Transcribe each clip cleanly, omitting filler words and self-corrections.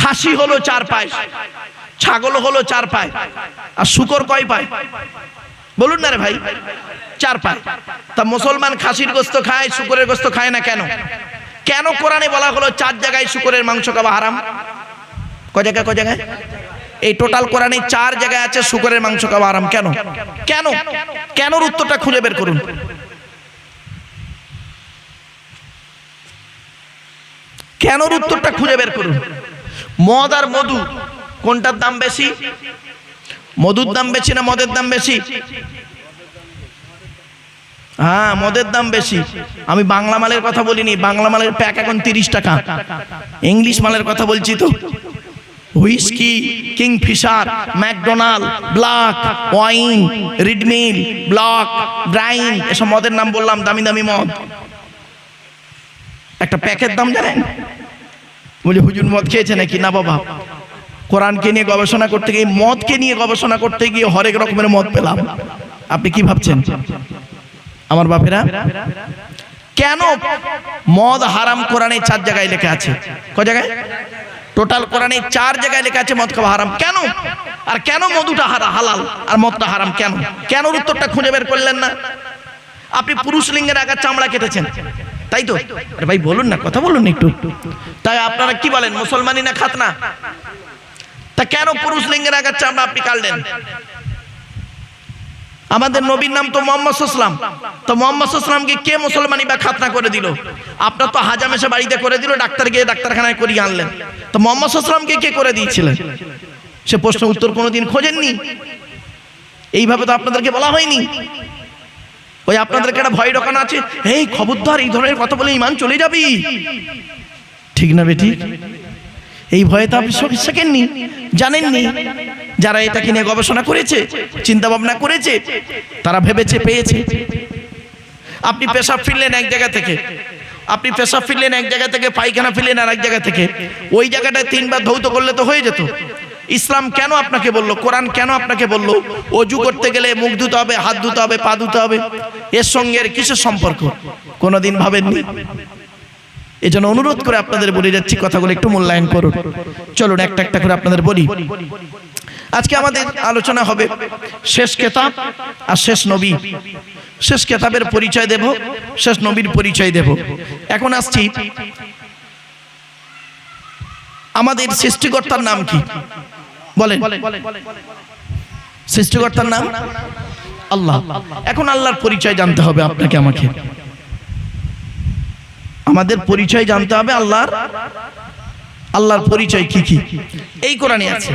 খাসি হলো 4 পায়, ছাগল হলো 4 পায়, আর শুকর কয় পায় বলুন না রে ভাই? 4 পায়। তা মুসলমান খাসির গোশত খায়, শুকরের গোশত খায় না কেন? কেন কোরআনে বলা হলো 4 জায়গায় শুকরের মাংস খাওয়া হারাম? কয় জায়গায়? কয় জায়গায়? এই টোটাল কোরআনে 4 জায়গায় আছে শুকরের মাংস খাওয়া হারাম। কেন? কেন? কেনর উত্তরটা খুঁজে বের করুন। কেনর উত্তরটা খুঁজে বের করুন। মদ আর মধু কোনটার দাম বেশি? মধুর দাম বেশি না মদের দাম বেশি? হ্যাঁ, মদের দাম বেশি। আমি বাংলা মালের কথা বলিনি, বাংলা মালের প্যাক এখন 30 টাকা। ইংলিশ মালের কথা বলছি তো। Whisky, Kingfisher, McDonald, black, wine, রিডমিল, ব্লক, ব্রাইন, এসব মদের নাম বললাম, দামি দামি মদ। একটা প্যাকের দাম জানেন? বলে হুজুর মদ খেয়েছে নাকি? না বাবা, কোরআনকে নিয়ে গবেষণা করতে গিয়ে, মদকে নিয়ে গবেষণা করতে গিয়ে হরেক রকমের মদ পেলাম। আপনি কি ভাবছেন আমার বাপেরা? কেন মদ হারাম কোরআনে 4 জায়গায় লেখা আছে। কয় জায়গায়? টোটাল কোরআনে 4 জায়গায় লেখা আছে মদ খাওয়া হারাম। কেন? আর কেন মধুটা হালাল আর মদটা হারাম? কেন? কেন উত্তরটা খুঁজে বের করলেন না? আপনি পুরুষ লিঙ্গের আগার চামড়া কেটেছেন, তাই তো? আরে ভাই বলুন না, কথা বলুন একটু। তাই আপনারা কি বলেন, মুসলমানি না খাতনা? তা কেন পুরুষ লিঙ্গের আগার চামড়া আপনি কাটলেন? আমাদের নবীর নাম তো মুহাম্মদ সাল্লাল্লাহু আলাইহি ওয়াসাল্লাম। তো মুহাম্মদ সাল্লাল্লাহু আলাইহি ওয়াসাল্লামকে কে মুসলমানি বা খাতনা করে দিল? আপনার তো হাজাম এসে বাড়িতে করে দিল, ডাক্তার গিয়ে ডাক্তারখানায় করিয়ে আনলেন। তো মুহাম্মদ সাল্লাল্লাহু আলাইহি ওয়াসাল্লামকে কে করে দিয়েছিলেন? সে প্রশ্নের উত্তর কোনোদিন খোঁজেননি। এইভাবে তো আপনাদেরকে বলা হয়নি। ওই আপনাদেরকে একটা ভয় ঢোকানো আছে, এই খবরদার এই ধরনের কথা বলে ঈমান চলে যাবি, ঠিক না বেটি? এই ভয়ে তো আপনি শেখেননি, জানেননি। যারা এটাকে নিয়ে গবেষণা করেছে, চিন্তা ভাবনা করেছে, তারা ভেবেছে পেয়েছে। আপনি পেশাব ফিরলেন এক জায়গা থেকে, আপনি পেশাব ফিরলেন এক জায়গা থেকে, পায়খানা ফিরলেন আর এক জায়গা থেকে, ওই জায়গাটায় 3 বার ধৌত করলে তো হয়ে যেত। ইসলাম কেন আপনাকে বললো, কোরআন কেন আপনাকে বললো ওযু করতে গেলে মুখ ধুতে হবে, হাত ধুতে হবে, পা ধুতে হবে? এর সঙ্গে এর কিসের সম্পর্ক কোনোদিন ভাবেননি? এজন্য অনুরোধ করে আপনাদের বলে যাচ্ছি, কথাগুলো একটু মূল্যায়ন করুন। চলুন একটা একটা করে আপনাদের বলি। আজকে আমাদের আলোচনা হবে শেষ কিতাব আর শেষ নবী। শেষ কিতাবের পরিচয় দেব, শেষ নবীর পরিচয় দেব। এখন আসছি, আমাদের সৃষ্টিকর্তার নাম কি বলেন? সৃষ্টিকর্তার নাম আল্লাহ। এখন আল্লাহর পরিচয় জানতে হবে আপনাকে আমাকে। আমাদের পরিচয় জানতে হবে আল্লাহর। আল্লাহর পরিচয় কি কি? এই কোরআনে আছে,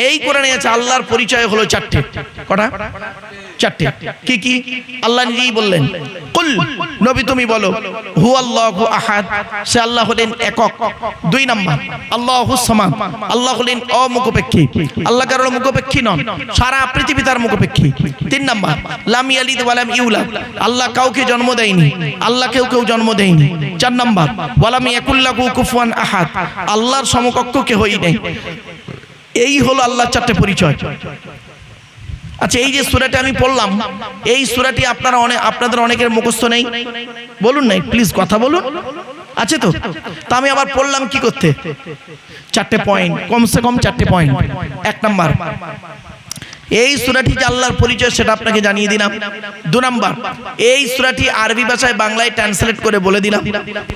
এই কোরআনে আছে। আল্লাহর পরিচয় হলো 4টে। কটা? 4টে। কি কি? আল্লাহ নিজেই বললেন, কুল, নবী তুমি বলো, হুয়াল্লাহু আহাদ, সে আল্লাহ হলেন একক। 2 নাম্বার, আল্লাহুস সামাদ, আল্লাহ হলেন অমুখপেক্ষী, আল্লাহ কারোর মুখপেক্ষী নন, সারা পৃথিবী তার মুখপেক্ষী। 3 নাম্বার, লাম ইয়ালিদ ওয়া লাম ইউলাদ, আল্লাহ কাউকে জন্ম দেয়নি, আল্লাহ কেউ জন্ম দেয়নি। 4 নাম্বার, ওয়া লাম ইয়াকুল লাহু কুফুয়ান আহাদ, আল্লাহর সমকক্ষ কেউই নেই। এই হলো আল্লাহর 4টে পরিচয়। আচ্ছা, এই যে সূরাটা আমি পড়লাম, এই সূরাটি আপনাদের অনেকের মুখস্থ নেই, বলুন না প্লিজ, কথা বলুন। আছে তো? তা আমি আবার পড়লাম কি করতে? 4টে পয়েন্ট, কমসে কম 4টে পয়েন্ট। 1 নাম্বার, এই সূরাটি যে আল্লাহর পরিচয় সেটা আপনাকে জানিয়ে দিলাম। 2 নাম্বার, এই সূরাটি আরবি ভাষায় বাংলায় ট্রান্সলেট করে বলে দিলাম।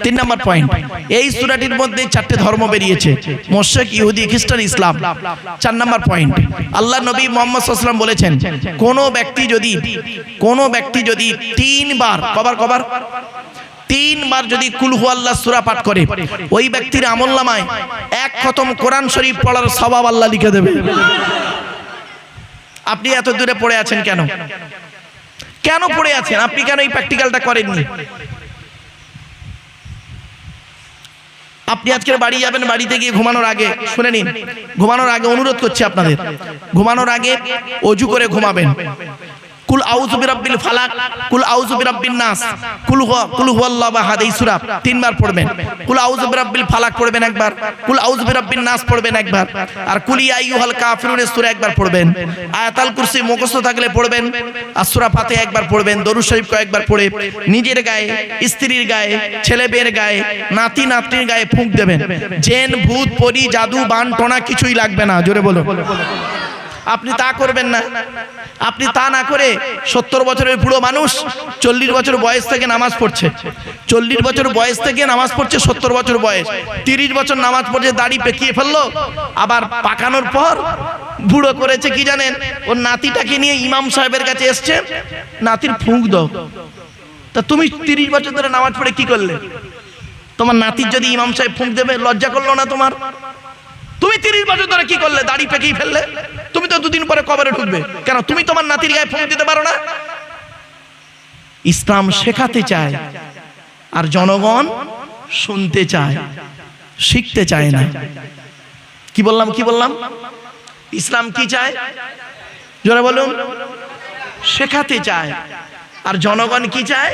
3 নাম্বার পয়েন্ট, এই সূরাটির মধ্যে 4টে ধর্ম বেরিয়েছে, মুশরিক, ইহুদি, খ্রিস্টান, ইসলাম। 4 নাম্বার পয়েন্ট, আল্লাহ নবী মুহাম্মদ সাল্লাল্লাহু আলাইহি ওয়াসাল্লাম বলেছেন, কোন ব্যক্তি যদি 3 বার, কবার 3 বার যদি কুল হুয়াল্লাহ সূরা পাঠ করে, ওই ব্যক্তির আমলনামায় 1 খতম কোরআন শরীফ পড়ার সওয়াব আল্লাহ লিখে দেবে। আপনি এত দূরে পড়ে আছেন কেন? কেন পড়ে আছেন আপনি? কেন এই প্র্যাকটিক্যালটা করেননি? আপনি আজকের বাড়ি যাবেন, বাড়িতে গিয়ে ঘুমানোর আগে শুনে নিন, ঘুমানোর আগে অনুরোধ করছি আপনাদের, ঘুমানোর আগে ওযু করে ঘুমাবেন। কুল আউযু বিরাব্বিল ফালাক, কুল আউযু বিরাব্বিন নাস, কুল হুয়াল্লাহু আহাদ, এই সূরা 3 বার পড়বেন। কুল আউযু বিরাব্বিল ফালাক পড়বেন একবার, কুল আউযু বিরাব্বিন নাস পড়বেন একবার, আর কুল ইয়া আইয়ুহাল কাফিরুন সূরা একবার পড়বেন। আয়াতুল কুরসি মুখস্থ থাকলে পড়বেন, আর সূরা ফাতিহা একবার পড়বেন। দরুদ শরীফ কয়েকবার পড়ে নিজের গায়ে, স্ত্রীর গায়ে, ছেলে মেয়ের গায়ে, নাতি নাতনির গায়ে ফুঁক দেবেন। জিন ভূত পরি জাদু বান টোনা কিছুই লাগবে না, জোরে বলো। আপনি তা করবেন না। আপনি তা না করে 70 বছরের বুড়ো মানুষ 40 বছর বয়স থেকে নামাজ পড়ছে, 40 বছর বয়স থেকে নামাজ পড়ছে, 70 বছর বয়স, 30 বছর নামাজ পড়ছে, দাড়ি পেকিয়ে ফেললো, আবার পাকানোর পর বুড়ো করেছে কি জানেন, ওর নাতিটাকে নিয়ে ইমাম সাহেবের কাছে এসছে, নাতির ফুঁক দাও। তা তুমি 30 বছর ধরে নামাজ পড়ে কি করলে? তোমার নাতির যদি ইমাম সাহেব ফুঁক দেবে, লজ্জা করলো না তোমার? তুমি 30 বছর ধরে কি করলে? দাড়ি পেকেই ফেললে। তুমি তো দুদিন পরে কবরে ঢুকবে, কেন তুমি তোমার নাতির গায়ে ফুঁক দিতে পারো না? ইসলাম শেখাতে চায়, আর জনগণ শুনতে চায়, শিখতে চায় না। কি বললাম? ইসলাম কি চায়? জোরে বলুন। শেখাতে চায়, আর জনগণ কি চায়?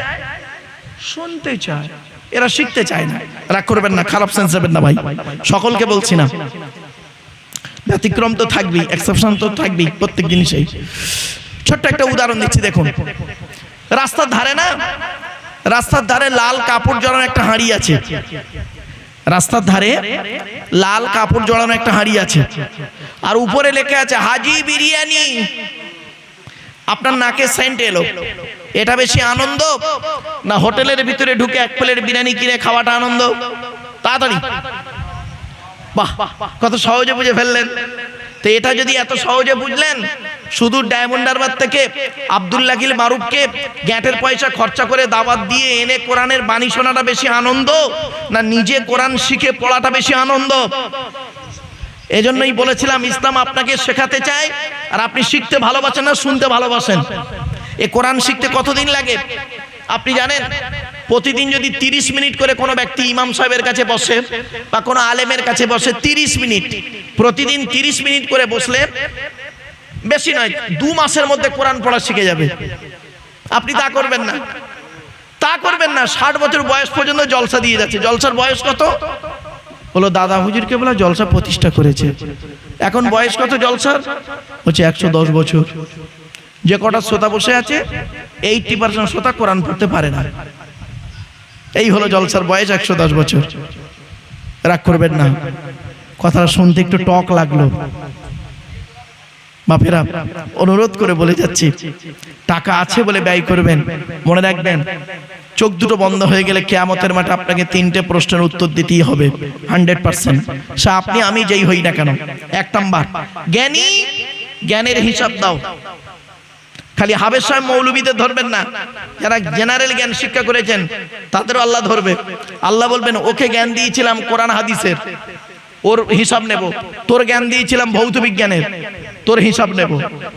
শুনতে চায়। এরা শিখতে চায় না। রাগ করবেন না, খারাপ সেন্স নেবেন না ভাই, সকলকে বলছি না, ব্যতিক্রম তো থাকবেই, এক্সেপশন তো থাকবেই প্রত্যেক জিনিসেই। ছোট্ট একটা উদাহরণ দিচ্ছি, দেখুন। রাস্তার ধারে না, রাস্তার ধারে লাল কাপড় জড়ানো একটা হাঁড়ি আছে। রাস্তার ধারে লাল কাপড় জড়ানো একটা হাঁড়ি আছে, আর উপরে লেখা আছে হাজি বিরিয়ানি। আপনার নাকে সেন্ট এলো, এটা বেশি আনন্দ না হোটেলের ভিতরে ঢুকে 1 প্লেট বিরিয়ানি কিনে খাওয়াটা আনন্দ? তাড়াতাড়ি, বাহ, কত সহজে বুঝে ফেললেন। তো এটা যদি এত সহজে বুঝলেন, শুধু ডায়মন্ড হারবার থেকে আব্দুল্লাহিল মারুফকে গ্যাটের পয়সা খরচা করে দাওয়াত দিয়ে এনে কোরআনের বাণী শোনাটা বেশি আনন্দ, না নিজে কোরআন শিখে পড়াটা বেশি আনন্দ? এজন্যই বলেছিলাম ইসলাম আপনাকে শেখাতে চায়, আর আপনি শিখতে ভালোবাসেন না শুনতে ভালোবাসেন। এ কোরআন শিখতে কতদিন লাগে আপনি জানেন? প্রতিদিন যদি 30 মিনিট করে কোনো ব্যক্তি ইমাম সাহেবের কাছে বসে বা কোনো আলেমের কাছে বসে, 30 মিনিট, প্রতিদিন 30 মিনিট করে বসলে, বেশি নয় 2 মাসের মধ্যে কোরআন পড়া শিখে যাবে। আপনি তা করবেন না, তা করবেন না। 60 বছর বয়স পর্যন্ত জলসা দিয়ে যাচ্ছে। জলসার বয়স কত? বলো দাদা হুজুরকে বলা জলসা প্রতিষ্ঠা করেছে। এখন বয়স কত জলসার? হচ্ছে 110 বছর। যে কটা শ্রোতা বসে আছে 80% শ্রোতা কোরআন পড়তে পারে না। এই হলো জলসার বয়স, 110 বছর। রাগ করবেন না, কথাটা শুনতে একটু টক লাগলো। বাপেরা, অনুরোধ করে বলে যাচ্ছি, টাকা আছে বলে ব্যয় করবেন। মনে রাখবেন, চোখ দুটো বন্ধ হয়ে গেলে কিয়ামতের মাঠে আপনাকে 3টে প্রশ্নের উত্তর দিতেই হবে 100%। সে আপনি আমি যেই হই না কেন। 1 নাম্বার, জ্ঞানী, জ্ঞানের হিসাব দাও। খালি হাবেজ সাহেব মৌলবীদের ধরবেন না, যারা জেনারেল জ্ঞান শিক্ষা করেছেন তাদেরও আল্লাহ ধরবে। আল্লাহ বলবেন ওকে জ্ঞান দিয়েছিলাম কোরআন হাদিসের, ওর হিসাব নেব। তোর জ্ঞান দিয়েছিলাম ভৌত বিজ্ঞানের, তোর হিসাব নেব।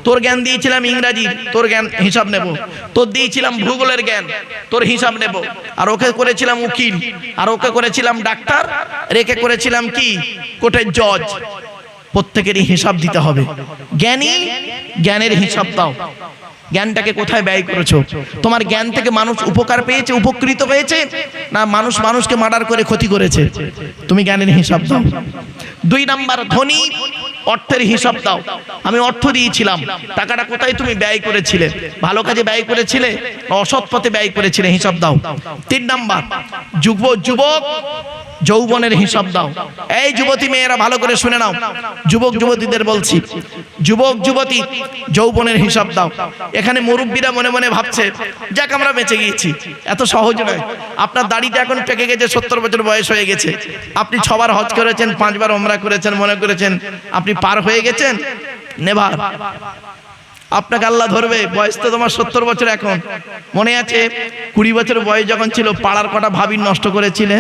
তোর জ্ঞান দিয়েছিলাম ইংরাজির, তোর জ্ঞান হিসাব নেব। তোর দিয়েছিলাম ভূগোলের জ্ঞান, তোর হিসাব নেব। আর ওকে করেছিলাম উকিল, আর ওকে করেছিলাম ডাক্তার, রেখে করেছিলাম কি কোর্টের জজ। প্রত্যেকেরই হিসাব দিতে হবে। জ্ঞানী, জ্ঞানের হিসাব দাও। জ্ঞানটাকে কোথায় ব্যয় করেছো? তোমার জ্ঞান থেকে মানুষ উপকার পেয়েছে, উপকৃত হয়েছে, না মানুষ মানুষকে মার্ডার করে ক্ষতি করেছে? তুমি জ্ঞানের হিসাব দাও। 2 নাম্বার, ধনী, অর্থের হিসাব দাও। আমি অর্থ দিয়েছিলাম, টাকাটা কোথায় তুমি ব্যয় করেছিলে? ভালো কাজে ব্যয় করেছিলে না অসৎ পথে ব্যয় করেছিলে? হিসাব দাও। 3 নাম্বার, যুবক, যৌবনের হিসাব দাও। এই যুবতী মেয়েরা ভালো করে শুনে নাও, যুবক যুবতীদের বলছি, যুবক যুবতী যৌবনের হিসাব দাও। এখানে মুরব্বীরা মনে মনে ভাবছে যাক আমরা বেঁচে গিয়েছি। এত সহজ নয়। আপনার দাড়িটা এখন পেকে গেছে, 70 বছর বয়স হয়ে গেছে। আপনি 6 বার হজ করেছেন, 5 বার ওমরা করেছেন, মনে করেছেন আপনি পার হয়ে গেছেন। নেভার। আপনাকে আল্লাহ ধরবে। বয়স তো তোমার 70 বছর। এখন মনে আছে 20 বছর বয়স যখন ছিল, পাড়ার কটা ভাবি নষ্ট করেছিলে?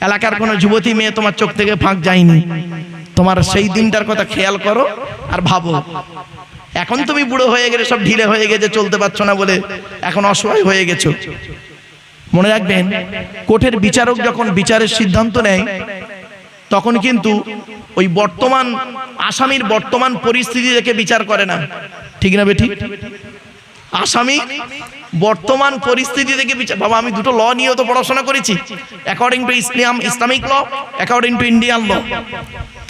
এলাকার কোনো যুবতী মেয়ে তোমার চোখ থেকে ফাঁক যায়নি। তোমার সেই দিনটার কথা খেয়াল করো আর ভাবো। এখন তুমি বুড়ো হয়ে গেলে, সব ঢিলে হয়ে গেছে, চলতে পারছো না বলে এখন অসহায় হয়ে গেছো। মনে রাখবেন, কোর্টের বিচারক যখন বিচারের সিদ্ধান্ত নেয়, তখন কিন্তু ওই বর্তমান আসামির বর্তমান পরিস্থিতি দেখে বিচার করে না, ঠিক না বেঠিক? আসামি বর্তমান পরিস্থিতি দেখে বিচার। বাবা আমি দুটো ল নিয়েও তো পড়াশোনা করেছি, according to Islamic law, according to Indian law,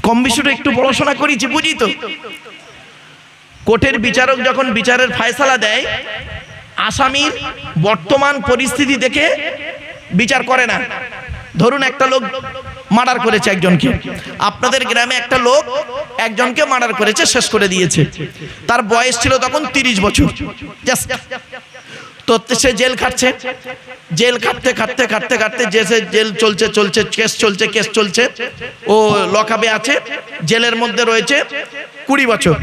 কম বেশিটা একটু পড়াশোনা করেছি, বুঝি তো। কোর্টের বিচারক যখন বিচারের ফায়সালা দেয়, আসামির বর্তমান পরিস্থিতি দেখে বিচার করে না। ধরুন একটা লোক মার্ডার করেছে একজনকে, আপনাদের গ্রামে একটা লোক একজনকে মার্ডার করেছে, শেষ করে দিয়েছে। তার বয়স ছিল তখন 30 বছর জাস্ট। তো সে জেল খাটছে, জেল খাটতে খাটতে খাটতে খাটতে যে জেল চলছে চলছে, কেস চলছে, ও লকআপে আছে, জেলের মধ্যে রয়েছে 20 বছর।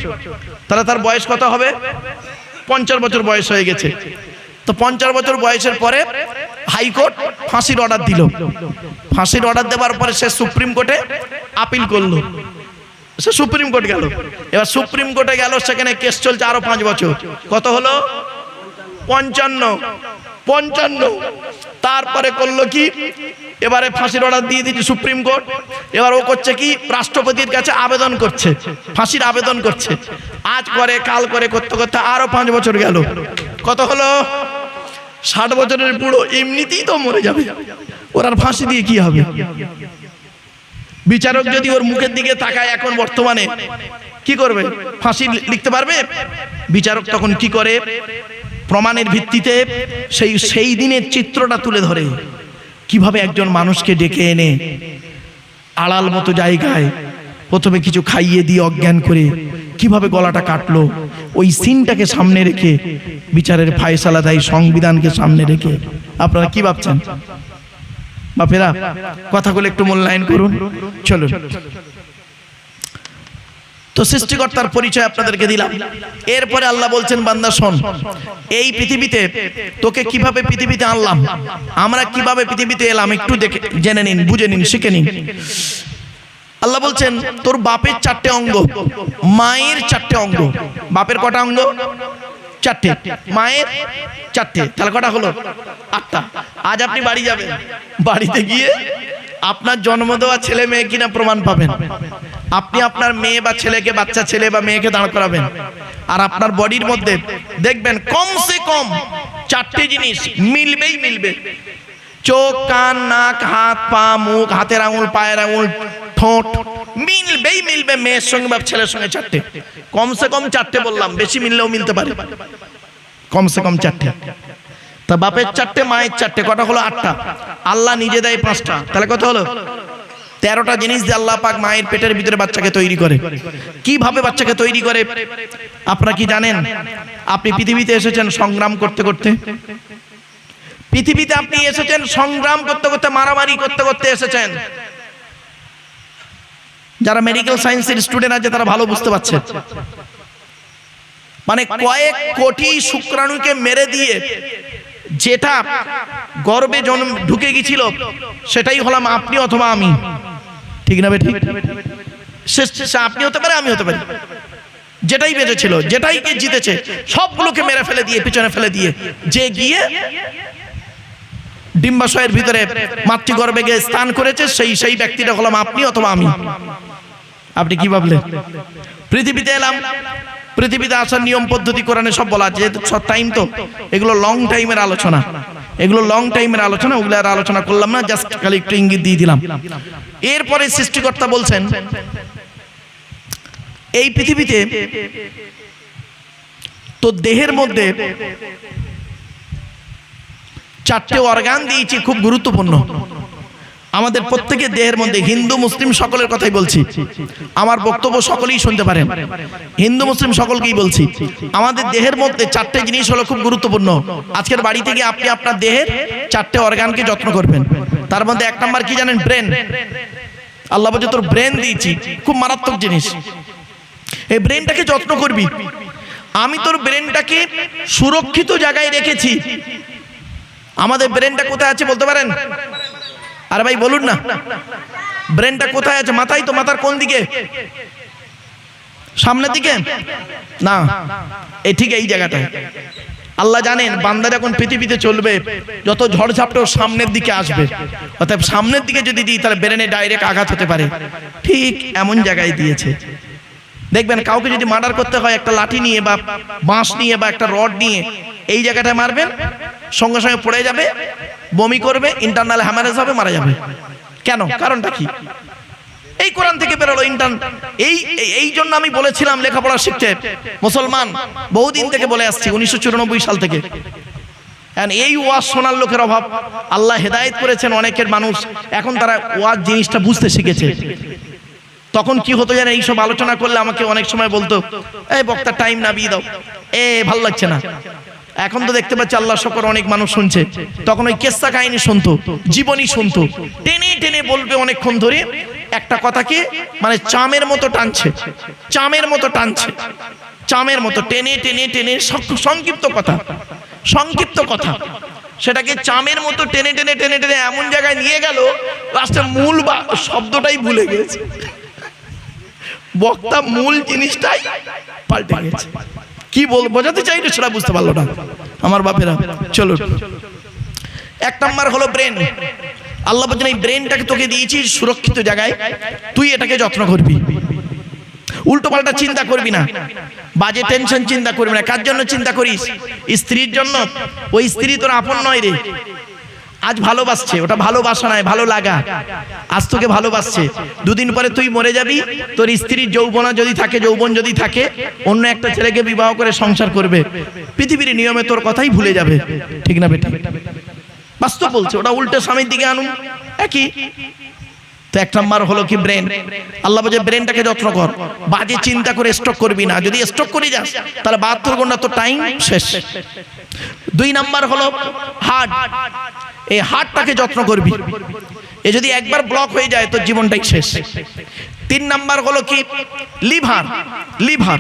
তাহলে তার বয়স কত হবে? 50 বছর বয়স হয়ে গেছে। তো 50 বছর বয়সের পরে হাইকোর্ট ফাঁসির অর্ডার দিল। ফাঁসির অর্ডার দেওয়ার পরে সে সুপ্রিম কোর্টে আপিল করলো, সে সুপ্রিম কোর্ট গেল। এবার সুপ্রিম কোর্টে গেল, সেখানে কেস চলছে আরো 5 বছর। কত হলো? 55। তারপরে করলো কি, এবারে ফাঁসির অর্ডার দিয়ে দিচ্ছে সুপ্রিম কোর্ট। এবার ও করছে কি, রাষ্ট্রপতির কাছে আবেদন করছে, ফাঁসির আবেদন করছে। আজ করে কাল করে করতে করতে আরো 5 বছর গেল। কত হলো? 60 বছরের বুড়ো, এমনিতেই তো মরে যাবে, ওর আর ফাঁসি দিয়ে কি হবে? বিচারক যদি ওর মুখের দিকে তাকায় এখন বর্তমানে, কি করবে? ফাঁসি লিখতে পারবে? বিচারক তখন কি করে? প্রমাণের ভিত্তিতে সেই দিনের চিত্রটা তুলে ধরে, কিভাবে একজন মানুষকে ডেকে এনে আড়াল মতো জায়গায় প্রথমে কিছু খাইয়ে দিয়ে অজ্ঞান করে কিভাবে গলাটা কাটলো, ওই সিনটাকে সামনে রেখে বিচারের ফায়সালা দেয়, সংবিধানকে সামনে রেখে। আপনারা কি ভাবছেন বাপেরা? কথাগুলো একটু মূল্যায়ন করুন। চলুন, তো সৃষ্টিকর্তার পরিচয় আপনাদেরকে দিলাম। এরপরে আল্লাহ বলছেন, বান্দা শোন, এই পৃথিবীতে তোকে কিভাবে পৃথিবীতে আনলাম, আমরা কিভাবে পৃথিবীতে এলাম, একটু দেখে জেনে নিন, বুঝে নিন, শিখে নিন। আল্লাহ বলছেন, তোর বাপের 4টে অঙ্গ, মায়ের 4টে অঙ্গ। বাপের কটা অঙ্গ? 4টে, মায়ের 4টে, তাহলে কটা হলো? 8টা। আজ আপনি বাড়ি যাবেন, বাড়িতে গিয়ে আপনার জন্ম দেওয়া ছেলে মেয়ে কিনা প্রমাণ পাবেন। আপনি আপনার মেয়ে বা ছেলেকে, বাচ্চা ছেলে বা মেয়েকে দাঁড় করাবেন, আর আপনার বডির মধ্যে দেখবেন কমসে কম 4টে জিনিস মিলবে। চোখ, কান, নাক, হাত, পা, মুখ, হাতের আঙুল, পায়ের আঙুল, ঠোঁট, মিলবে মেয়ের সঙ্গে বা ছেলের সঙ্গে 4টে। কমসে কম 4টে বললাম, বেশি মিললেও মিলতে পারে, কমসে কম 4টে। তা বাপের 4টে, মায়ের 4টে, কটা হলো? 8টা। আল্লাহ নিজে দেয় 5টা, তাহলে কত হলো? 13টা জিনিস দিয়ে আল্লাহ পাক মায়ের পেটের ভিতরে বাচ্চাকে তৈরি করে। কিভাবে বাচ্চাকে তৈরি করে আপনারা কি জানেন? আপনি পৃথিবীতে এসেছেন সংগ্রাম করতে করতে, পৃথিবীতে আপনি এসেছেন সংগ্রাম করতে করতে, মারামারি করতে করতে এসেছেন। যারা মেডিকেল সায়েন্সের স্টুডেন্ট আছে তারা ভালো বুঝতে পারছে, মানে কয়েক কোটি শুক্রাণুকে মেরে দিয়ে যেটা গর্ভে জন্ম ঢুকে গেছিল, সেটাই হলাম আপনি অথবা আমি, ঠিক না বেঠিক? আপনি হতে পারে, আমি হতে পারি। যেটাই বেঁচেছিল, যেটাই জিতেছে, সবগুলোকে মেরে ফেলে দিয়ে, পিছনে ফেলে দিয়ে, যে গিয়ে ডিম্বাশয়ের ভিতরে মাতৃগর্ভে গিয়ে স্থান করেছে, সেই ব্যক্তিটা হলাম আপনি অথবা আমি। আপনি কি ভাবলেন? পৃথিবীতে এলাম, পৃথিবীতে আসার নিয়ম পদ্ধতি কোরআনে সব বলা আছে। সব টাইম তো এগুলো লং টাইমের আলোচনা, ওগুলো আর আলোচনা করলাম না, জাস্ট খালি একটু ইঙ্গিত দিয়ে দিলাম। এরপরে সৃষ্টিকর্তা বলছেন, এই পৃথিবীতে তো দেহের মধ্যে 4টে অর্গান দিয়েছি, খুব গুরুত্বপূর্ণ। আমাদের প্রত্যেকের দেহের মধ্যে, হিন্দু মুসলিম সকলের কথাই বলছি, আমার বক্তব্য সকলেই শুনতে পারেন, হিন্দু মুসলিম সকলকেই বলছি। আমাদের দেহের মধ্যে 4টে জিনিস হলো খুব গুরুত্বপূর্ণ। আজকের বাড়ি থেকে আপনি আপনার দেহের 4টে অর্গানকে যত্ন করবেন। তার মধ্যে 1 নাম্বার কি জানেন? ব্রেন। আল্লাহ বলছে তোর ব্রেন দিয়েছি, খুব মারাত্মক জিনিস, এই ব্রেনটাকে যত্ন করবি। আমি তোর ব্রেনটাকে সুরক্ষিত জায়গায় রেখেছি। আমাদের ব্রেনটা কোথায় আছে বলতে পারেন? আরে ভাই বলুন না, ব্রেনটা কোথায় আছে? মাথায় তো। মাথার কোন দিকে? সামনের দিকে না, এই ঠিক এই জায়গাটায়। আল্লাহ জানেন বান্দা যখন পৃথিবীতে চলবে যত ঝড়ঝাপটাও সামনের দিকে আসবে, অর্থাৎ সামনের দিকে যদি দিই তাহলে ব্রেনে ডাইরেক্ট আঘাত হতে পারে, ঠিক এমন জায়গায় দিয়েছে। দেখবেন কাউকে যদি মার্ডার করতে হয় একটা লাঠি নিয়ে বা বাঁশ নিয়ে বা একটা রড নিয়ে এই জায়গাটায় মারবেন, সঙ্গে সঙ্গে পড়ে যাবে, বমি করবে, ইন্টারনাল হ্যামারেজ হবে, মারা যাবে। কেন? কারণটা কি? এই কোরআন থেকে বেরোলো এই জন্য আমি বলেছিলাম লেখাপড়া শিখতে মুসলমান বহুদিন থেকে বলে আসছি, 1994 সাল থেকে। এই ওয়াজ শোনার লোকের অভাব, আল্লাহ হেদায়েত করেছেন অনেকের মানুষ, এখন তারা ওয়াজ জিনিসটা বুঝতে শিখেছে। তখন কি হতো জানেন, এইসব আলোচনা করলে আমাকে অনেক সময় বলতো, এই বক্তা টাইম না বিয়ে দাও, ভালো লাগছে না। এখন তো দেখতে পাচ্ছি আল্লাহ শুকর অনেক মানুষ শুনছে। তখন ওই কেসা কাহিনী শুনতো, জীবনী শুনতো, টেনে টেনে বলবে অনেকক্ষণ ধরে একটা কথাকে, মানে চামের মতো টানছে, চামের মতো টানছে, চামের মতো টেনে টেনে টেনে সংক্ষিপ্ত কথা সেটাকে চামের মতো টেনে টেনে টেনে টেনে এমন জায়গায় নিয়ে গেল, লাস্টে মূল শব্দটাই ভুলে গেছে, বক্তা মূল জিনিসটাই পাল্টে গেছে। কি বোঝাতে চাইলে সেটা বুঝতে পারলো না আমার বাপেরা। চলো, 1 নাম্বার হলো ব্রেন। আল্লাহ বলছেন এই ব্রেনটাকে তোকে দিয়েছি সুরক্ষিত জায়গায়, তুই এটাকে যত্ন করবি, উল্টো পাল্টা চিন্তা করবি না, বাজে টেনশন চিন্তা করবি না। কার জন্য চিন্তা করিস? স্ত্রীর জন্য। ওই স্ত্রী তোর আপন নয় রে, আজ ভালোবাসছে, ওটা ভালোবাসা নয়, ভালো লাগা। আজ তোকে ভালোবাসছে, দুদিন পরে তুই মরে যাবি, তোর স্ত্রীর যৌবন যদি থাকে অন্য একটা ছেলেকে বিবাহ করে সংসার করবে, পৃথিবীর নিয়মে তোর কথাই ভুলে যাবে। ঠিক না বেটা? বাস্তব বলছে, ওটা উল্টো স্বামীর দিকে আনুন, একই। তো 1 নাম্বার হলো কি ব্রেন। আল্লাহ বলে ব্রেনটাকে যত্ন কর, বাজে চিন্তা করে স্ট্রোক করবি না। যদি স্ট্রোক করে যাস তাহলে 72 ঘন্টা তো টাইম শেষ। 2 নাম্বার হলো হার্ট। এই হার্টটাকে যত্ন করবি, যদি একবার ব্লক হয়ে যায় তো জীবনটাই শেষ। 3 নাম্বার হলো কি লিভার।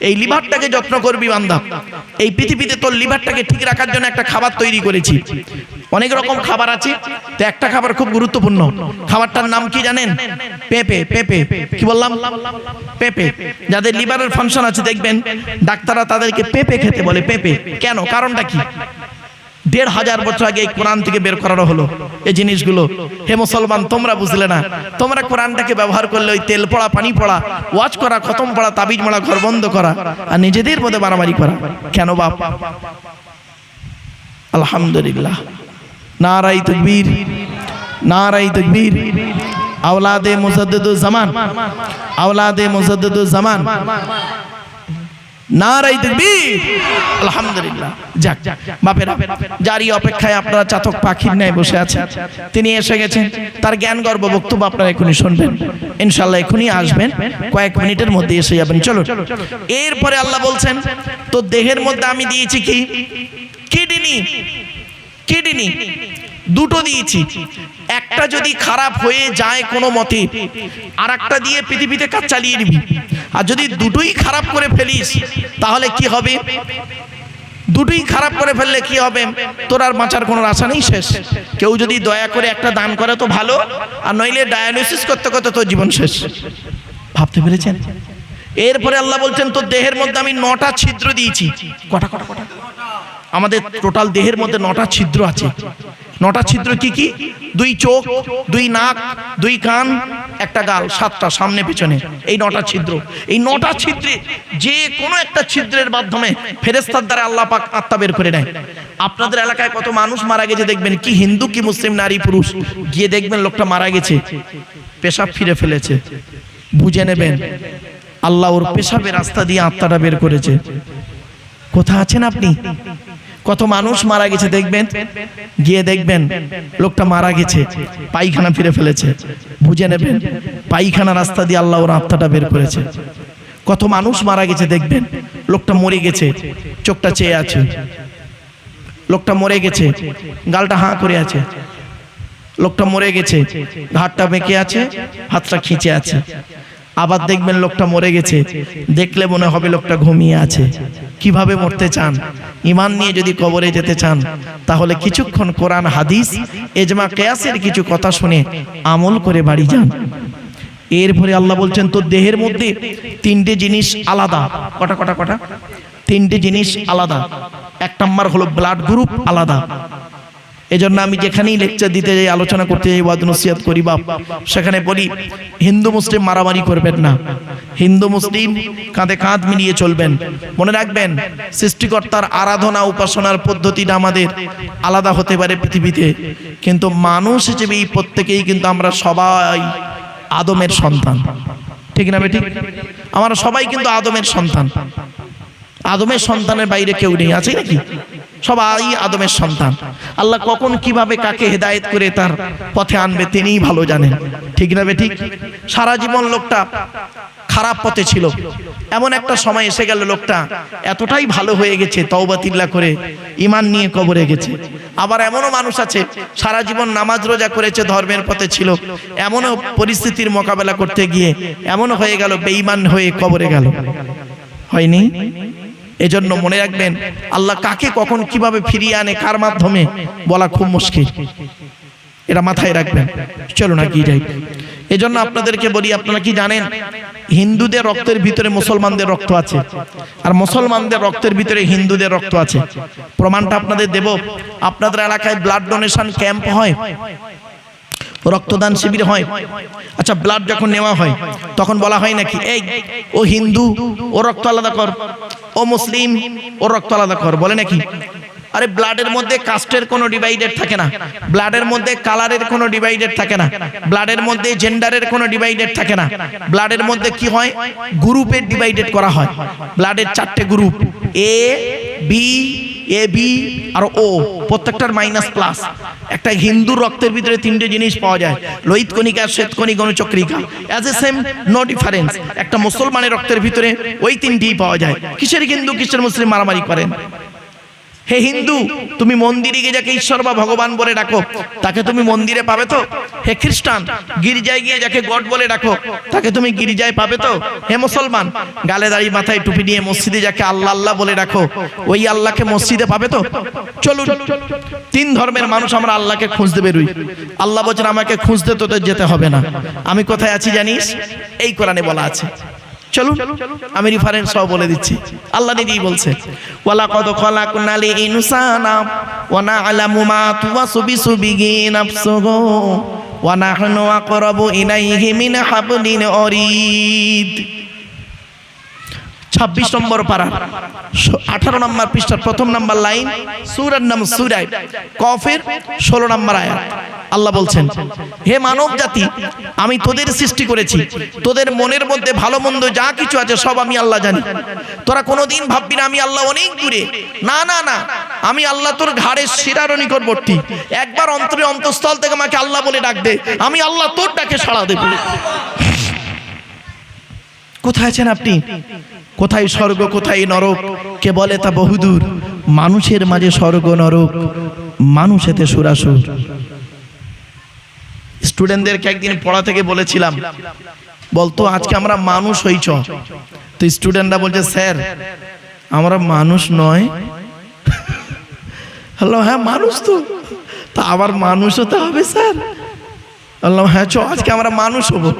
এই লিভারটাকে যত্ন করবি বান্দা। এই পৃথিবীতে তোর লিভারটাকে ঠিক রাখার জন্য একটা খাবার তৈরি করেছি। অনেক রকম খাবার আছে, তো একটা খাবার খুব গুরুত্বপূর্ণ। খাবারটার নাম কি জানেন? পেঁপে। কি বললাম? পেঁপে। যাদের লিভারের ফাংশন আছে দেখবেন ডাক্তাররা তাদেরকে পেঁপে খেতে বলে। পেঁপে কেন? কারণটা কি? 1500 বছর আগে এই কোরআন থেকে বের করানো হলো এই জিনিসগুলো। হে মুসলমান, তোমরা বুঝলে না, তোমরা কোরআনটাকে ব্যবহার করলে ওই তেল পড়া, পানি পড়া, ওয়াজ করা, খতম পড়া, তাবিজ মারা, ঘর বন্ধ করা আর নিজেদের মধ্যে মারামারি করা। কেন বাপ? আলহামদুলিল্লাহ, নারায়ে তাকবীর, নারায়ে তাকবীর। আওলাদে মুজাদ্দিদুজ জামান, আওলাদে মুজাদ্দিদুজ জামান, নারায়ে তাকবীর। আলহামদুলিল্লাহ। যাক বাপেরা, যারই অপেক্ষায় আপনারা চাতক পাখির ন্যায় বসে আছেন, তিনি এসে গেছেন। তার জ্ঞান গর্ব বক্তব্য আপনারা এখনই শুনবেন, ইনশাআল্লাহ এখনই আসবেন, কয়েক মিনিটের মধ্যে এসে যাবেন। চলো, এরপরে আল্লাহ বলছেন তো দেহের মধ্যে আমি দিয়েছি কি? কিডনি। 2টো দিয়েছি। একটা যদি খারাপ হয়ে যায় কোনো মতে, আর একটা দিয়ে পৃথিবীতে কাজ চালিয়ে নিবি। আর যদি দুটোই খারাপ করে ফেলিস তাহলে কি হবে? দুটোই খারাপ করে ফেললে কি হবে? তোর আর বাঁচার কোনো আশা নেই, শেষ। কেউ যদি দয়া করে একটা দান করে তো ভালো, আর নইলে ডায়ালিসিস করতে করতে তোর জীবন শেষ। ভাবতে পেরেছেন? এরপরে আল্লাহ বলছেন তোর দেহের মধ্যে আমি 9টা ছিদ্র দিয়েছি। কটা? আমাদের টোটাল দেহের মধ্যে 9টা ছিদ্র আছে। 9টা ছিদ্র কি কি? 2 চোখ, 2 নাক, 2 কান, একটা গাল, 7টা সামনে পিছনে। এই 9টা ছিদ্র। এই 9টা ছিদ্রে যে কোনো একটা ছিদ্রের মাধ্যমে ফেরেশতার দ্বারা আল্লাহ পাক আত্মা বের করে নেয়। আপনাদের এলাকায় কত মানুষ মারা গেছে দেখবেন, কি হিন্দু কি মুসলিম, নারী পুরুষ, গিয়ে দেখবেন লোকটা মারা গেছে, পেশাব ফিরে ফেলেছে। বুঝে নেবেন আল্লাহ ওর পেশাবের রাস্তা দিয়ে আত্মাটা বের করেছে। কোথায় আছেন আপনি? কত মানুষ মারা গেছে দেখবেন, গিয়ে দেখবেন লোকটা মারা গেছে, পায়খানা ফিরে ফেলেছে। বুঝে নেবেন পায়খানা রাস্তা দিয়ে আল্লাহ ওর আত্মাটা বের করেছে। কত মানুষ মারা গেছে দেখবেন, লোকটা মরে গেছে, চোখটা চেয়ে আছে। লোকটা মরে গেছে, গালটা হাঁ করে আছে। লোকটা মরে গেছে, ঘাটটা বেঁকে আছে, হাতটা খিঁচে আছে। আবার দেখবেন লোকটা মরে গেছে, দেখলে মনে হবে লোকটা ঘুমিয়ে আছে। কিভাবে মরতে চান? ঈমান নিয়ে যদি কবরে যেতে চান তাহলে কিছুক্ষণ কোরআন, হাদিস, ইজমা, কিয়াসের কিছু কথা শুনে আমল করে বাড়ি যান। এরপরে আল্লাহ বলছেন তোর দেহের মধ্যে 3টে জিনিস আলাদা। কটা? 3টে জিনিস আলাদা। এক নাম্বার হলো ব্লাড গ্রুপ আলাদা। এজন্য আমি যেখানেই লেকচার দিতে যাই, আলোচনা করতে যাই, ওয়াজ নসিহত করি বাপ, সেখানে বলি হিন্দু মুসলিম মারামারি করবেন না, হিন্দু মুসলিম কাঁধে কাঁধ মিলিয়ে চলবেন। মনে রাখবেন সৃষ্টিকর্তার আরাধনা উপাসনার পদ্ধতিটা আমাদের আলাদা হতে পারে পৃথিবীতে, কিন্তু মানুষ হিসেবে এই প্রত্যেকেই কিন্তু আমরা সবাই আদমের সন্তান, ঠিক না ঠিক? আমরা সবাই কিন্তু আদমের সন্তান, আদমের সন্তানের বাইরে কেউ নেই, আছে নাকি? সবাই আদমের সন্তান। আল্লাহ কখন কিভাবে কাকে হেদায়েত করে তার পথে আনবে তিনিই ভালো জানেন, ঠিক না ঠিক? সারা জীবন লোকটা খারাপ পথে ছিল, এমন একটা সময় এসে গেল লোকটা এতটাই ভালো হয়ে গেছে, তওবা তিল্লা করে ঈমান নিয়ে কবরে গেছে। আবার এমনও মানুষ আছে সারা জীবন নামাজ রোজা করেছে, ধর্মের পথে ছিল, এমনও পরিস্থিতির মোকাবেলা করতে গিয়ে এমনও হয়ে গেল বেঈমান হয়ে কবরে গেল, হয়নি? এজন্য মনে রাখবেন আল্লাহ কাকে কখন কিভাবে ফিরিয়ে আনে কার মাধ্যমে বলা খুব মুশকিল, এটা মাথায় রাখবেন। চলো না কি যাই। এজন্য আপনাদেরকে বলি, আপনারা কি জানেন হিন্দুদের রক্তের ভিতরে মুসলমানদের রক্ত আছে, আর মুসলমানদের রক্তের ভিতরে হিন্দুদের রক্ত আছে? প্রমাণটা আপনাদের দেব। আপনাদের এলাকায় ব্লাড ডোনেশন ক্যাম্প হয়, রক্তদান শিবির হয়। আচ্ছা, ব্লাড যখন নেওয়া হয় তখন বলা হয় নাকি এই ও হিন্দু ও রক্ত আলাদা কর, ও মুসলিম ও রক্ত আলাদা কর, বলে নাকি? আরে ব্লাডের মধ্যে কাস্টের কোনো ডিভাইডেড থাকে না, ব্লাডের মধ্যে কালারের কোনো ডিভাইডেড থাকে না, ব্লাডের মধ্যে জেন্ডারের কোনো ডিভাইডেড থাকে না। ব্লাডের মধ্যে কি হয়? গ্রুপে ডিভাইডেড করা হয়। ব্লাডের 4টে group, A B, A B আর ও, প্রত্যেকটার মাইনাস প্লাস। একটা হিন্দু রক্তের ভিতরে 3টে জিনিস পাওয়া যায়, লোহিত কণিকা, শ্বেতকণিকা, অনুচক্রিকা। As a same, no difference. একটা মুসলমানের রক্তের ভিতরে ওই 3টিই পাওয়া যায়। কিসের হিন্দু কিসের মুসলিম মারামারি করেন? হে হিন্দু, তুমি মন্দিরে গিয়ে যাকে ঈশ্বর বা ভগবান বলে ডাকো তাকে তুমি মন্দিরে পাবে তো? হে খ্রিস্টান, গির্জায় গিয়ে যাকে গড বলে ডাকো তাকে তুমি গির্জায় পাবে তো? হে মুসলমান, গালে দাড়ি মাথায় টুপি নিয়ে মসজিদে যাকে আল্লাহ আল্লাহ বলে ডাকো ওই আল্লাহকে মসজিদে পাবে তো? চলুন, 3 ধর্মের মানুষ আমরা আল্লাহকে খুঁজতে বেরোই। আল্লাহ বলছেন আমাকে খুঁজতে তোদের যেতে হবে না, আমি কোথায় আছি জানিস? এই কোরআনে বলা আছে। চলুন আমি রেফারেন্স সব বলে দিচ্ছি। আল্লাহ নিজেই বলছে, ওয়ালাকাদ খালাকনাল ইনসানা ওয়া না'লামু মা তুওয়াসবিসু বিহি নাফসুহু ওয়া নাহনু আকরাবু ইলাইহি মিন হাবলিল ওয়ারিদ। 26 নম্বর পারা 18 নম্বর পৃষ্ঠার 1ম নম্বর লাইন, সূরার নাম সূরা কফের 16 নম্বর আয়াত। আল্লাহ বলছেন, হে মানব জাতি, আমি তোদের সৃষ্টি করেছি, তোদের মনের মধ্যে ভালো মন্দ যা কিছু আছে সব আমি আল্লাহ জানি। তোরা কোনোদিন ভাববি না আমি আল্লাহ অনেক দূরে, না না না, আমি আল্লাহ তোর ঘাড়ের শিরার নিকটবর্তী। একবার অন্তরে অন্তঃস্থল থেকে আমাকে আল্লাহ বলে ডাক দে, আমি আল্লাহ তোর ডাকে সাড়া দেব। কোথায় আছেন আপনি? কোথায় স্বর্গ কোথায় নরক কে বলে তা বহুদূর। মানুষের মাঝে স্বর্গ নরক, মানুষেতে সুরাসুর। স্টুডেন্টদেরকে একদিন পড়া থেকে বলেছিলাম, বলতো আজকে আমরা মানুষ হইছ, তো স্টুডেন্টরা বলছে স্যার আমরা মানুষ নয়। হ্যালো, হ্যাঁ মানুষ তো, তা আবার মানুষ হতে হবে স্যার? বললাম হ্যাঁ চ আজকে আমরা মানুষ হবো।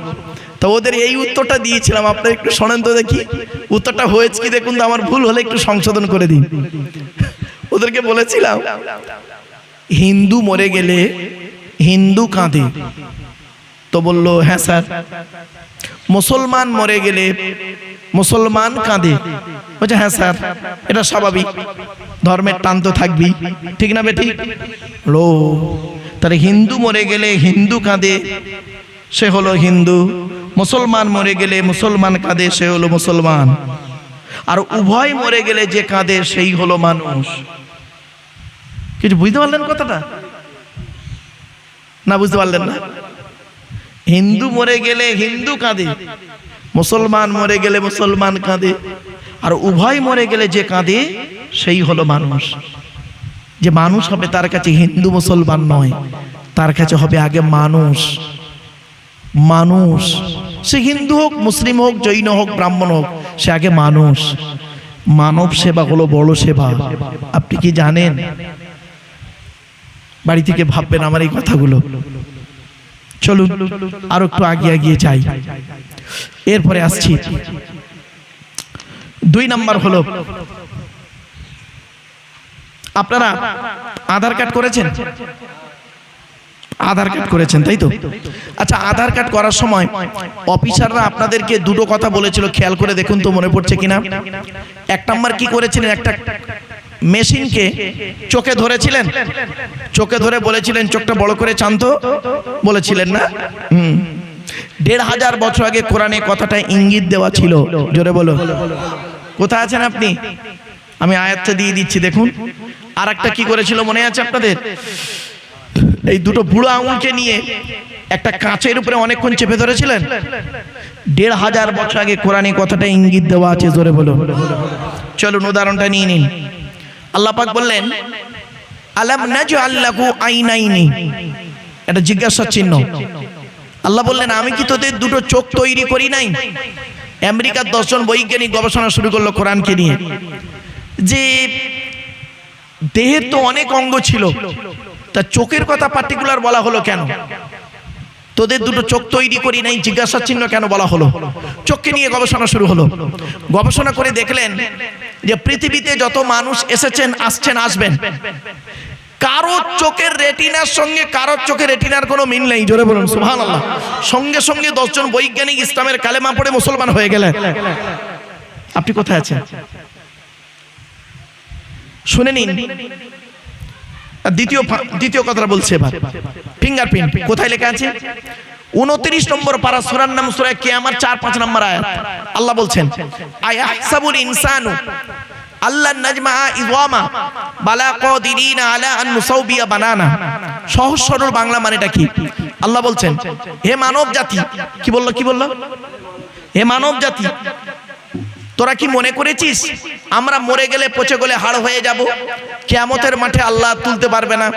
তো ওদের এই উত্তরটা দিয়েছিলাম, আপনারা একটু শোনেন তো দেখি উত্তরটা হয়েছে কি, দেখুন তো, আমার ভুল হলে একটু সংশোধন করে দিন। ওদেরকে বলেছিলাম হিন্দু মরে গেলে হিন্দু কাঁদে, তো বললো হ্যাঁ স্যার। মুসলমান মরে গেলে মুসলমান কাঁদে, বলছে হ্যাঁ স্যার, এটা স্বাভাবিক, ধর্মের টান তো থাকবেই, ঠিক না বেঠিক? লো, তাহলে হিন্দু মরে গেলে হিন্দু কাঁদে, সে হলো হিন্দু। মুসলমান মরে গেলে মুসলমান কাঁদে, সে হলো মুসলমান। আর উভয় মরে গেলে যে কাঁদে সেই হলো মানুষ। কিছু বুঝতে পারলেন কথাটা? না বুঝতে পারলেন না? হিন্দু মরে গেলে হিন্দু কাঁদে, মুসলমান মরে গেলে মুসলমান কাঁদে, আর উভয় মরে গেলে যে কাঁদে সেই হলো মানুষ। যে মানুষ হবে তার কাছে হিন্দু মুসলমান নয়, তার কাছে হবে আগে মানুষ। মানুষ, সে হিন্দু হোক, মুসলিম হোক, জৈন হোক, ব্রাহ্মণ হোক, সে আগে মানুষ। মানব সেবা হলো বড় সেবা। আপনি কি জানেন? বাড়ি থেকে ভাববেন আমার এই কথাগুলো। চলুন আর একটু আগিয়ে যাই, এরপরে আসছি। 2 নাম্বার হলো আপনারা আধার কার্ড করেছেন? আধার কার্ড করেছেন তাই তো? আচ্ছা, আধার কার্ড করার সময় অফিসাররা আপনাদেরকে দুটো কথা বলেছিল, খেয়াল করে দেখুন তো মনে পড়ছে কিনা। এক নাম্বার কি করেছিলেন, একটা মেশিনকে চোখে ধরেছিলেন, চোখে ধরে বলেছিলেন চোখটা বড় করে চান্ত, বলেছিলেন না? ১৫০০ বছর আগে কোরআনে কথাটা ইঙ্গিত দেওয়া ছিল। জোরে বলো, কোথায় আছেন আপনি? আমি আয়াতটা দিয়ে দিচ্ছি দেখুন। আর একটা কি করেছিল মনে আছে আপনাদের? এই দুটো বুড়ো আঙুলকে নিয়ে একটা কাঁচের উপরে অনেকক্ষণ চেপে ধরেছিলেন। ১৫০০ বছর আগে কোরআনে কথাটা ইঙ্গিত দেওয়া আছে। জোরে বলো। চলুন উদাহরণটা নিয়ে নিন। আল্লাহ পাক বললেন আলাম নাজআল লাহু আইনাইনি, এটা জিজ্ঞাসার চিহ্ন। আল্লাহ বললেন আমি কি তোদের দুটো চোখ তৈরি করি নাই? আমেরিকার 10 জন বৈজ্ঞানিক গবেষণা শুরু করলো কোরআনকে নিয়ে, যে দেহের তো অনেক অঙ্গ ছিল, তা চোখের কথা পার্টিকুলার বলা হলো কেন? তোদের দুটো চোখ তৈরি করি নাই জিজ্ঞাসার চিহ্ন কেন বলা হলো? চোখকে নিয়ে গবেষণা শুরু হলো। গবেষণা করে দেখলেন যে পৃথিবীতে যত মানুষ এসেছেন, আসছেন, আসবেন, কারোর চোখের রেটিনার সঙ্গে কারোর চোখের রেটিনার কোনো মিল নেই। জোরে বলুন সুবহানাল্লাহ। সঙ্গে সঙ্গে 10 জন বৈজ্ঞানিক ইসলামের কালেমা পড়ে মুসলমান হয়ে গেলেন। আপনি কোথায় আছেন শুনে নিন। দ্বিতীয় কথাটা বলছে এবার, ফিঙ্গারপ্রিন্ট কোথায় লেখা আছে? 29 নম্বর পারা, সূরার নাম সূরা কিয়ামত, 4-5 নম্বর আয়াত। আল্লাহ বলছেন আয়াহসাবুল ইনসানু আল্লাহ নাজমা ইযামা বালা কাদিরিনা আলা আন নুসাউবিয়া বানানা। সহজ সরল বাংলা মানেটা কি? আল্লাহ বলছেন হে মানব জাতি, কি বললো? হে মানব জাতি, তোরা কি মনে করেছিস আমরা মরে গেলে পচে গেলে হাড় হয়ে যাব, কিয়ামতের মাঠে আল্লাহ তুলতে পারবে না?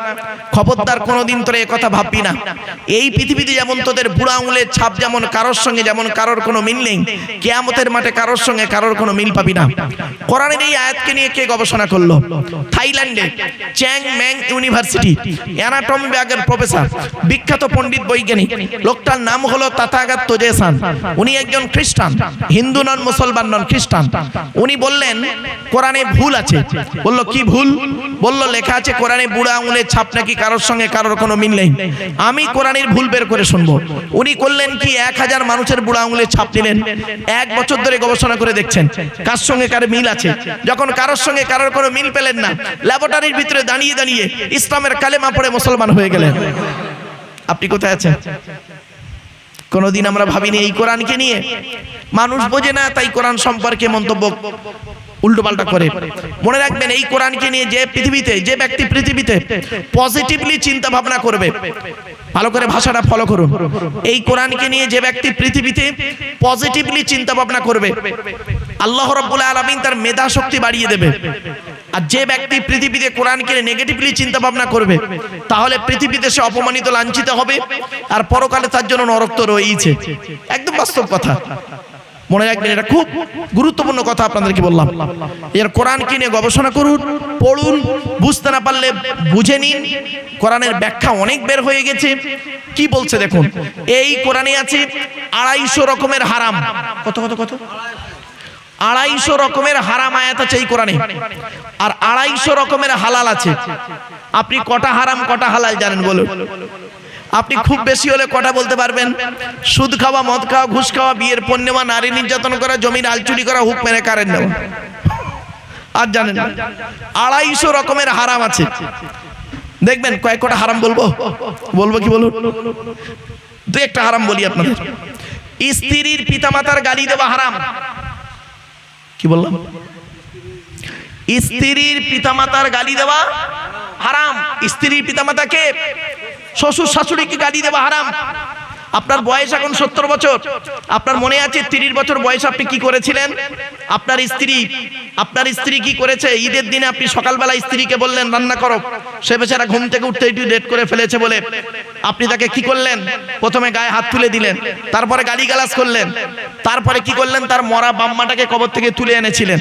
খবরদার কোনোদিন তোরা এই কথা ভাববি না। এই পৃথিবীতে যেমন তোদের বুড়া আঙুলের ছাপ যেমন কারোর সঙ্গে যেমন কারোর কোনো মিল নেই, কিয়ামতের মাঠে কারোর সঙ্গে কারোর কোনো মিল পাবি না। কোরআনের এই আয়াতকে নিয়ে কে গবেষণা করলো? থাইল্যান্ডে চ্যাং ম্যাং ইউনিভার্সিটি অ্যানাটমি বিভাগের প্রফেসর, বিখ্যাত পণ্ডিত বৈজ্ঞানিক, লোকটার নাম হলো তাথাগত তোজেসান। উনি একজন খ্রিস্টান, হিন্দু নন, মুসলমান নন, খ্রিস্টান। উনি বললেন কোরআনে ভুল আছে। বলল কি ভুল? বলল লেখা আছে কোরআনে বুড়া আঙুলের ছাপ নাকি কারোর সঙ্গে কারোর কোনো মিল নেই। আমি কোরআনের ভুল বের করে শুনবো। উনি করলেন কি, 1000 মানুষের বুড়া আঙুলের ছাপ নিলেন, 1 বছর ধরে গবেষণা করে দেখছেন কার সঙ্গে কার মিল আছে। যখন কারোর সঙ্গে কারোর কোনো মিল পেলেন না, ল্যাবরেটরির ভিতরে দাঁড়িয়ে দাঁড়িয়ে ইসলামের কালেমা পড়ে মুসলমান হয়ে গেলেন। আপনি কোথায় আছেন? কোনদিন আমরা ভাবিনি এই কোরআনকে নিয়ে? মানুষ বোঝে না, তাই কোরআন সম্পর্কে মন্তব্য উল্টোপাল্টা করে। মনে রাখবেন এই কোরআনকে নিয়ে যে ব্যক্তি পৃথিবীতে পজিটিভলি চিন্তা ভাবনা করবে, ভালো করে ভাষাটা ফলো করুন, এই কোরআনকে নিয়ে যে ব্যক্তি পৃথিবীতে পজিটিভলি চিন্তা ভাবনা করবে, আল্লাহ রাব্বুল আলামিন তার মেধা শক্তি বাড়িয়ে দেবে। আর যে ব্যক্তি পৃথিবীতে কোরআনকে নেগেটিভলি চিন্তা ভাবনা করবে, তাহলে পৃথিবীতে সে অপমানিত, লাঞ্ছিত হবে, আর পরকালে তার জন্য নরক তো রয়েছে। একদম বাস্তব কথা, মনে রাখবেন, এটা খুব গুরুত্বপূর্ণ কথা আপনাদেরকে বললাম। এর কোরআনকে নিয়ে গবেষণা করুন, পড়ুন, বুঝতে না পারলে বুঝে নিন। কোরআনের ব্যাখ্যা অনেক বের হয়ে গেছে। কি বলছে দেখুন, এই কোরআনে আছে 250 রকমের হারাম। কত 250 রকমের হারাম আয়াত আছে এই কোরআনে, আর 250 রকমের হালাল আছে। আপনি কটা হারাম কটা হালাল জানেন বলুন? আপনি খুব বেশি হলে কটা বলতে পারবেন? সুদ খাওয়া, মদ খাওয়া, ঘুষ খাওয়া, বিয়ের পণ নেওয়া, নারী নির্যাতন করা, জমির আলচুরি করা, হুক মেরে কারেন্ট নেওয়া। আর জানেন না 250 রকমের হারাম আছে। দেখবেন কয়েক কটা হারাম বলবো কি বলুন? দু একটা হারাম বলি আপনাদের। স্ত্রীর পিতামাতার গালি দেওয়া হারাম। কি বললাম? স্ত্রীর পিতামাতার গালি দেওয়া হারাম। স্ত্রীর পিতামাতাকে, শ্বশুর শাশুড়িকে গালি দেওয়া হারাম। আপনার বয়স এখন 70 বছর, আপনার মনে আছে 30 বছর বয়স আপনি কি করেছিলেন? আপনার স্ত্রী কি করেছে? ঈদের দিনে আপনি সকালবেলা স্ত্রীকে বললেন রান্না করো, সে বেচারা ঘুম থেকে উঠতে একটু লেট করে ফেলেছে বলে আপনি তাকে কি করলেন? প্রথমে গায়ে হাত তুলে দিলেন, তারপরে গালিগালাজ করলেন, তারপরে কি করলেন? তার মরা বাম্মাটাকে কবর থেকে তুলে এনেছিলেন।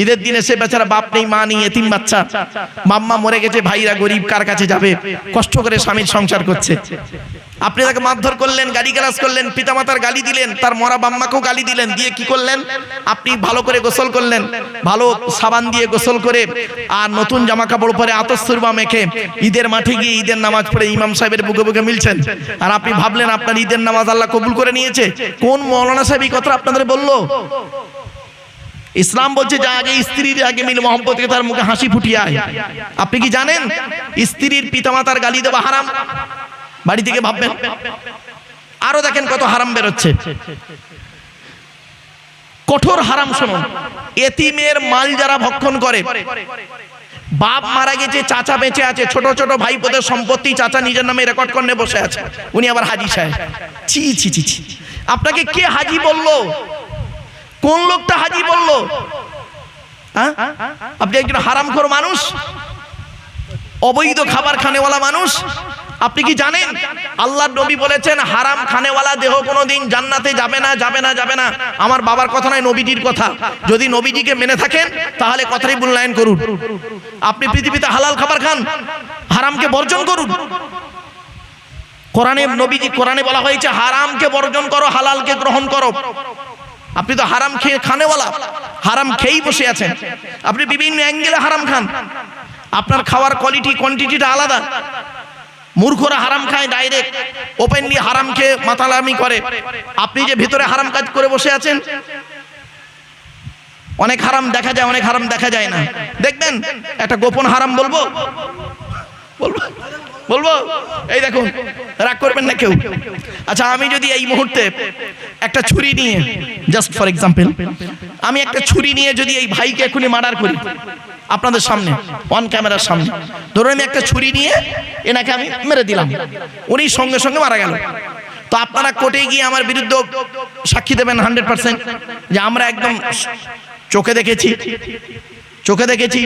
ঈদের দিনে সে বেচারা বাপ নেই, মা নেই, এতিম বাচ্চা, বাম্মা মরে গেছে, ভাইরা গরিব, কার কাছে যাবে? কষ্ট করে স্বামীর সংসার করছে। আপনি তাকে মারধর করলেন, গালিগালাজ করলেন, পিতামাতার গালি দিলেন, তার মরা বাম্মাকেও গালি দিলেন, দিয়ে কি করলেন? আপনি ভালো করে গোসল করলেন, ভালো সাবান দিয়ে গোসল করে আর নতুন জামা কাপড় পরে আতর সুরমা মেখে ঈদের মাঠে গিয়ে ঈদের নামাজ পড়ে ইমাম সাহেবের বুকে বুকে মিলছেন। আর আপনি ভাবলেন আপনার ঈদের নামাজ আল্লাহ কবুল করে নিয়েছে। কোন মৌলানা সাহেব এই কথা আপনাদের বললো? ইসলাম বলছে যে আগে স্ত্রীর আগে মিল মোহাম্মদ কে তার মুখে হাসি ফুটিয়ে আয়। আপনি কি জানেন স্ত্রীর পিতামাতার গালি দেওয়া হারাম? বাড়ি থেকে ভাববেন। আরো দেখেন কত হারাম বেরোচ্ছে, কঠোর হারাম। শুনুন, এতিমের মাল যারা ভক্ষণ করে, বাপ মারা গেছে, চাচা বেঁচে আছে, ছোট ছোট ভাইপোদের সম্পত্তি চাচা নিজের নামে রেকর্ড করে বসে আছে, উনি আবার হাজি সাহেব। ছি ছি ছি ছি, আপনাকে কে হাজি বললো? কোন লোকটা হাজি বললো? আপনি একজন হারামখোর মানুষ, অবৈধ খাবার খানেওয়ালা মানুষ। আপনি কি জানেন আল্লাহর নবী বলেছেন হারাম খানেওয়ালা দেহ কোনোদিন জান্নাতে যাবে না, যাবে না, যাবে না। আমার বাবার কথা নয়, নবীজির কথা। যদি নবীজিকে মেনে থাকেন তাহলে কথাই মূল্যায়ন করুন। আপনি পৃথিবীতে হালাল খাবার খান, হারামকে বর্জন করুন। কোরআনে নবীজি কোরআনে বলা হয়েছে হারামকে বর্জন করো, হালালকে গ্রহণ করো। আপনি তো হারাম খেয়ে খানেওয়ালা, হারাম খেয়েই বসে আছেন। আপনি বিভিন্ন অ্যাঙ্গেলে হারাম খান, আপনার খাওয়ার কোয়ালিটি কোয়ান্টিটিটা আলাদা। মূর্খরা হারাম খায় ডাইরেক্ট, ওপেনলি হারাম খেয়ে মাতালামি করে। আপনি যে ভিতরে হারাম কাজ করে বসে আছেন। অনেক হারাম দেখা যায়, অনেক হারাম দেখা যায় না। দেখবেন একটা গোপন হারাম বলবো, বলবো বলবো এই দেখুন, রাগ করবেন না কেউ। আচ্ছা, আমি যদি এই মুহূর্তে একটা ছুরি নিয়ে, জাস্ট ফর এক্সাম্পল, আমি একটা ছুরি নিয়ে যদি এই ভাইকে এখনই মার্ডার করি আপনাদের সামনে, অন ক্যামেরার সামনে, ধরুন আমি একটা ছুরি নিয়ে এনাকে আমি মেরে দিলাম, উনি সঙ্গে সঙ্গে মারা গেল, তো আপনারা কোর্টে গিয়ে আমার বিরুদ্ধে সাক্ষী দেবেন 100% যে আমরা একদম চোখে দেখেছি, চোখে দেখেছি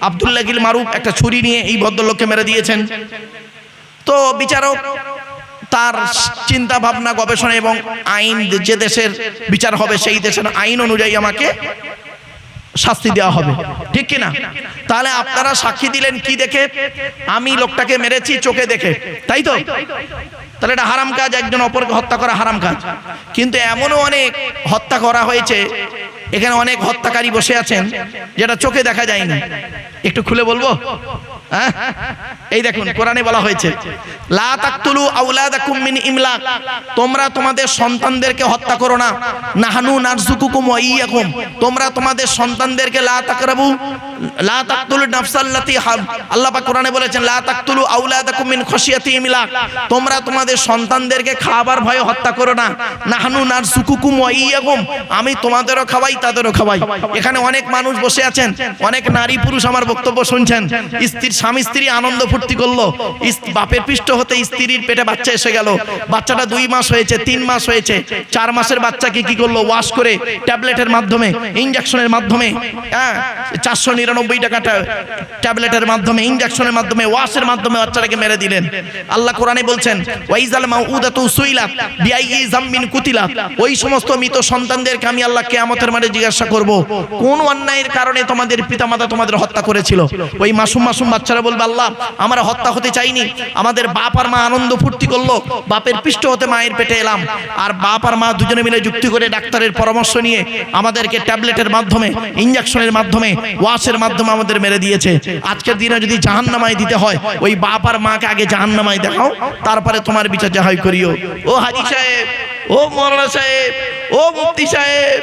আব্দুল্লাহ গিল মারুফ একটা ছুরি নিয়ে এই ভদ্রলোককে মেরে দিয়েছেন। তো বিচারক তার চিন্তা ভাবনা গবেষণা এবং আইন, যে দেশের বিচার হবে সেই দেশের আইন অনুযায়ী আমাকে শাস্তি দেওয়া হবে, ঠিক কিনা? তাহলে আপনারা সাক্ষী দিলেন কি দেখে? আমি লোকটাকে মেরেছি চোখে দেখে, তাই তো? তাহলে এটা হারাম কাজ, একজন অপরকে হত্যা করা হারাম কাজ। কিন্তু এমনও অনেক হত্যা করা হয়েছে, এখানে অনেক হত্যাকারী বসে আছেন যেটা চোখে দেখা যায়নি। একটু খুলে বলবো? এই দেখুন, কোরআনে বলা হয়েছে লা তাকতুলু আওলাদাকুম মিন ইমলাক, তোমরা তোমাদের সন্তানদেরকে হত্যা করো না। নাহনু নারযুকুকুম ওয়া ইয়্যাকুম, তোমরা তোমাদের সন্তানদেরকে লা তাকরাবু লা তাকতুলু নাফসাল্লাতী আল্লাহ পাক কোরআনে বলেছেন লা তাকতুলু আওলাদাকুম মিন খাশিয়াতি ইমলাক, তোমরা তোমাদের সন্তানদেরকে খাবার ভয়ে হত্যা করো না। নাহনু নারযুকুকুম ওয়া ইয়্যাকুম, আমি তোমাদেরও খাওয়াই তাদেরও খাওয়াই। এখানে অনেক মানুষ বসে আছেন, অনেক নারী পুরুষ আমার বক্তব্য শুনছেন। স্বামী স্ত্রী আনন্দ ফুর্তি করলো, বাপের পৃষ্ঠ হতে স্ত্রীর পেটে বাচ্চা এসে গেল, বাচ্চাটা 2 মাস হয়েছে, 3 মাস হয়েছে, 4 মাসের বাচ্চাকে কি করলো? ওয়াশ করে ট্যাবলেটের মাধ্যমে, ইনজেকশনের মাধ্যমে, 499 টাকা ট্যাবলেটের মাধ্যমে, ইনজেকশনের মাধ্যমে, ওয়াশের মাধ্যমে বাচ্চাটাকে মেরে দিলেন। আল্লাহ কোরআনে বলছেন ওয়াইজাল মাউউদাতু সুইলাত বিআইয়ি যামবিন কুতিলাত, ওই সমস্ত মৃত সন্তানদেরকে আমি আল্লাহ কিয়ামতের মাঠে জিজ্ঞাসা করব কোন অন্যায়ের কারণে তোমাদের পিতামাতা তোমাদের হত্যা করেছিল। ওই মাসুম মাসুম বাচ্চারা বলবে আল্লাহ আমরা হত্যা হতে চাইনি, আমাদের বাপ আর মা আনন্দ ফুর্তি করলো, বাপের পৃষ্ঠ হতে মায়ের পেটে এলাম, আর বাপ আর মা দুজনে মিলে যুক্তি করে ডাক্তারের পরামর্শ নিয়ে আমাদেরকে ট্যাবলেটের মাধ্যমে, ইনজেকশনের মাধ্যমে, ওয়াশের মাধ্যমে আমাদের মেরে দিয়েছে। আজকের দিনে যদি জাহান্নামায় দিতে হয়, ওই বাপ আর মাকে আগে জাহান্নামায় দেখাও, তারপরে তোমার বিচার যা হয় করিও। ও হাজী সাহেব, ও মৌলানা সাহেব, ও মুফতি সাহেব,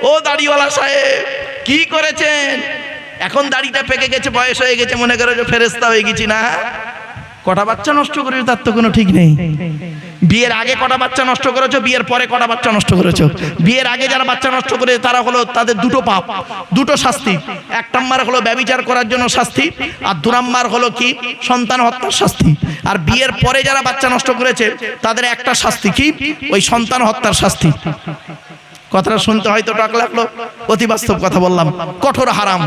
ও দাড়িওয়ালা সাহেব, কি করেছেন? এখন দাড়িটা পেকে গেছে, বয়স হয়ে গেছে, মনে করো যে ফেরেশতা হয়ে গেছি না? কটা বাচ্চা নষ্ট করেছো তার তো কোনো ঠিক নেই। বিয়ের আগে কটা বাচ্চা নষ্ট করেছো, বিয়ের পরে কটা বাচ্চা নষ্ট করেছো। বিয়ের আগে যারা বাচ্চা নষ্ট করে তারা হলো, তাদের দুটো পাপ, দুটো শাস্তি। 1 নাম্বার হলো ব্যভিচার করার জন্য শাস্তি, আর 2 নাম্বার হলো কি? সন্তান হত্যার শাস্তি। আর বিয়ের পরে যারা বাচ্চা নষ্ট করেছে তাদের একটা শাস্তি কি? ওই সন্তান হত্যার শাস্তি। কথাটা শুনতে হয়তো টাক লাগলো, অতি বাস্তব কথা বললাম। কঠোর হারাম,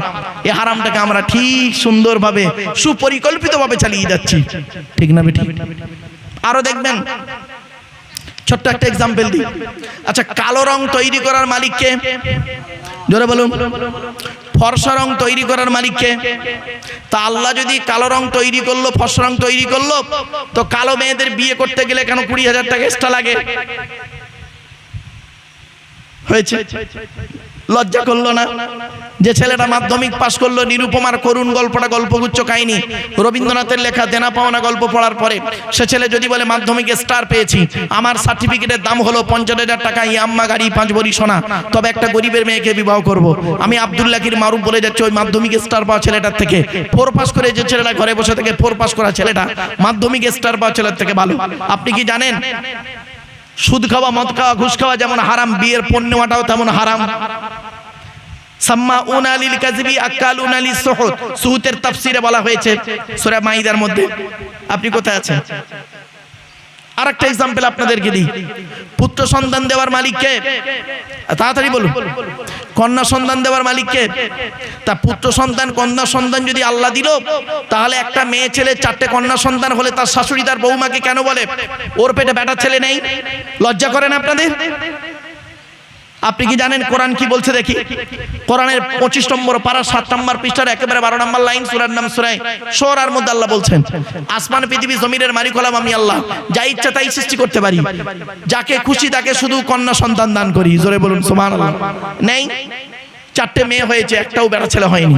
এই হারামটাকে আমরা ঠিক সুন্দরভাবে সুপরিকল্পিতভাবে চালিয়ে যাচ্ছি, ঠিক না বেঠিক? আরো দেখবেন, ছোট্ট একটা এক্সাম্পল দিই। আচ্ছা, কালো রং তৈরি করার মালিক কে? জোরে বলুন। ফর্সা রং তৈরি করার মালিককে? তা আল্লাহ যদি কালো রং তৈরি করলো, ফর্সা রং তৈরি করলো, তো কালো মেয়েদের বিয়ে করতে গেলে কেন 20,000 টাকা এক্সট্রা লাগে? হয়েছে? লজ্জা করলো না? যে ছেলেটা মাধ্যমিক পাশ করলো, নিরুপমার করুণ গল্পটা গল্পগুচ্ছ কাহিনী, রবীন্দ্রনাথের লেখা দেনা পাওনা গল্প পড়ার পরে সে ছেলে যদি বলে মাধ্যমিকে স্টার পেয়েছি, আমার সার্টিফিকেটের দাম হলো 50,000 টাকা, ইয়াম্মা গাড়ি, 5 ভরি সোনা, তবে একটা গরিবের মেয়েকে বিবাহ করব, আমি আব্দুল্লাহির মারুফ বলে যাচ্ছে ওই মাধ্যমিকে স্টার পাওয়া ছেলেটার থেকে 4 পাস করে যে ছেলেটা ঘরে বসে থেকে 4 পাস করা ছেলেটা মাধ্যমিকে স্টার পাওয়া ছেলের থেকে ভালো। আপনি কি জানেন সুদ খাওয়া, মদ খাওয়া, ঘুষ খাওয়া যেমন হারাম, বিয়ের পণ্য নেওয়াটাও তেমন হারাম। সাম্মাউনা লিল কাযিবি আকালুনা লিস সুহুত, সুহুতের তাফসীরে বলা হয়েছে সূরা মাইদার মধ্যে। আপনি কোথায় আছেন? আরেকটা एग्जांपल আপনাদেরকে দিই। পুত্র সন্তান দেওয়ার মালিক কে? তাড়াতাড়ি বলুন। কন্যা সন্তান দেওয়ার মালিক কে? তা পুত্র সন্তান, কন্যা সন্তান যদি আল্লাহ দিল, তাহলে একটা মেয়ে ছেলে 4টে কন্যা সন্তান হলে তার শাশুড়ি তার বৌমাকে কেন বলে ওর পেটে বেটা ছেলে নেই? লজ্জা করে না আপনাদের? আপনি কি জানেন কোরআন কি বলছে দেখি? কোরআনের 25 নম্বর পারা 7 নম্বর পৃষ্ঠার একেবারে 12 নম্বর লাইন, সূরার নাম সূরা শুরার মধ্যে আল্লাহ বলছেন, আসমান পৃথিবী জমিনের মালিক হলাম আমি আল্লাহ, যা ইচ্ছা তাই সৃষ্টি করতে পারি, যাকে খুশি তাকে শুধু কন্যা সন্তান দান করি। জোরে বলুন সুবহানাল্লাহ। নেই 4টে মেয়ে হয়েছে, একটাও বেটা ছেলে হয়নি।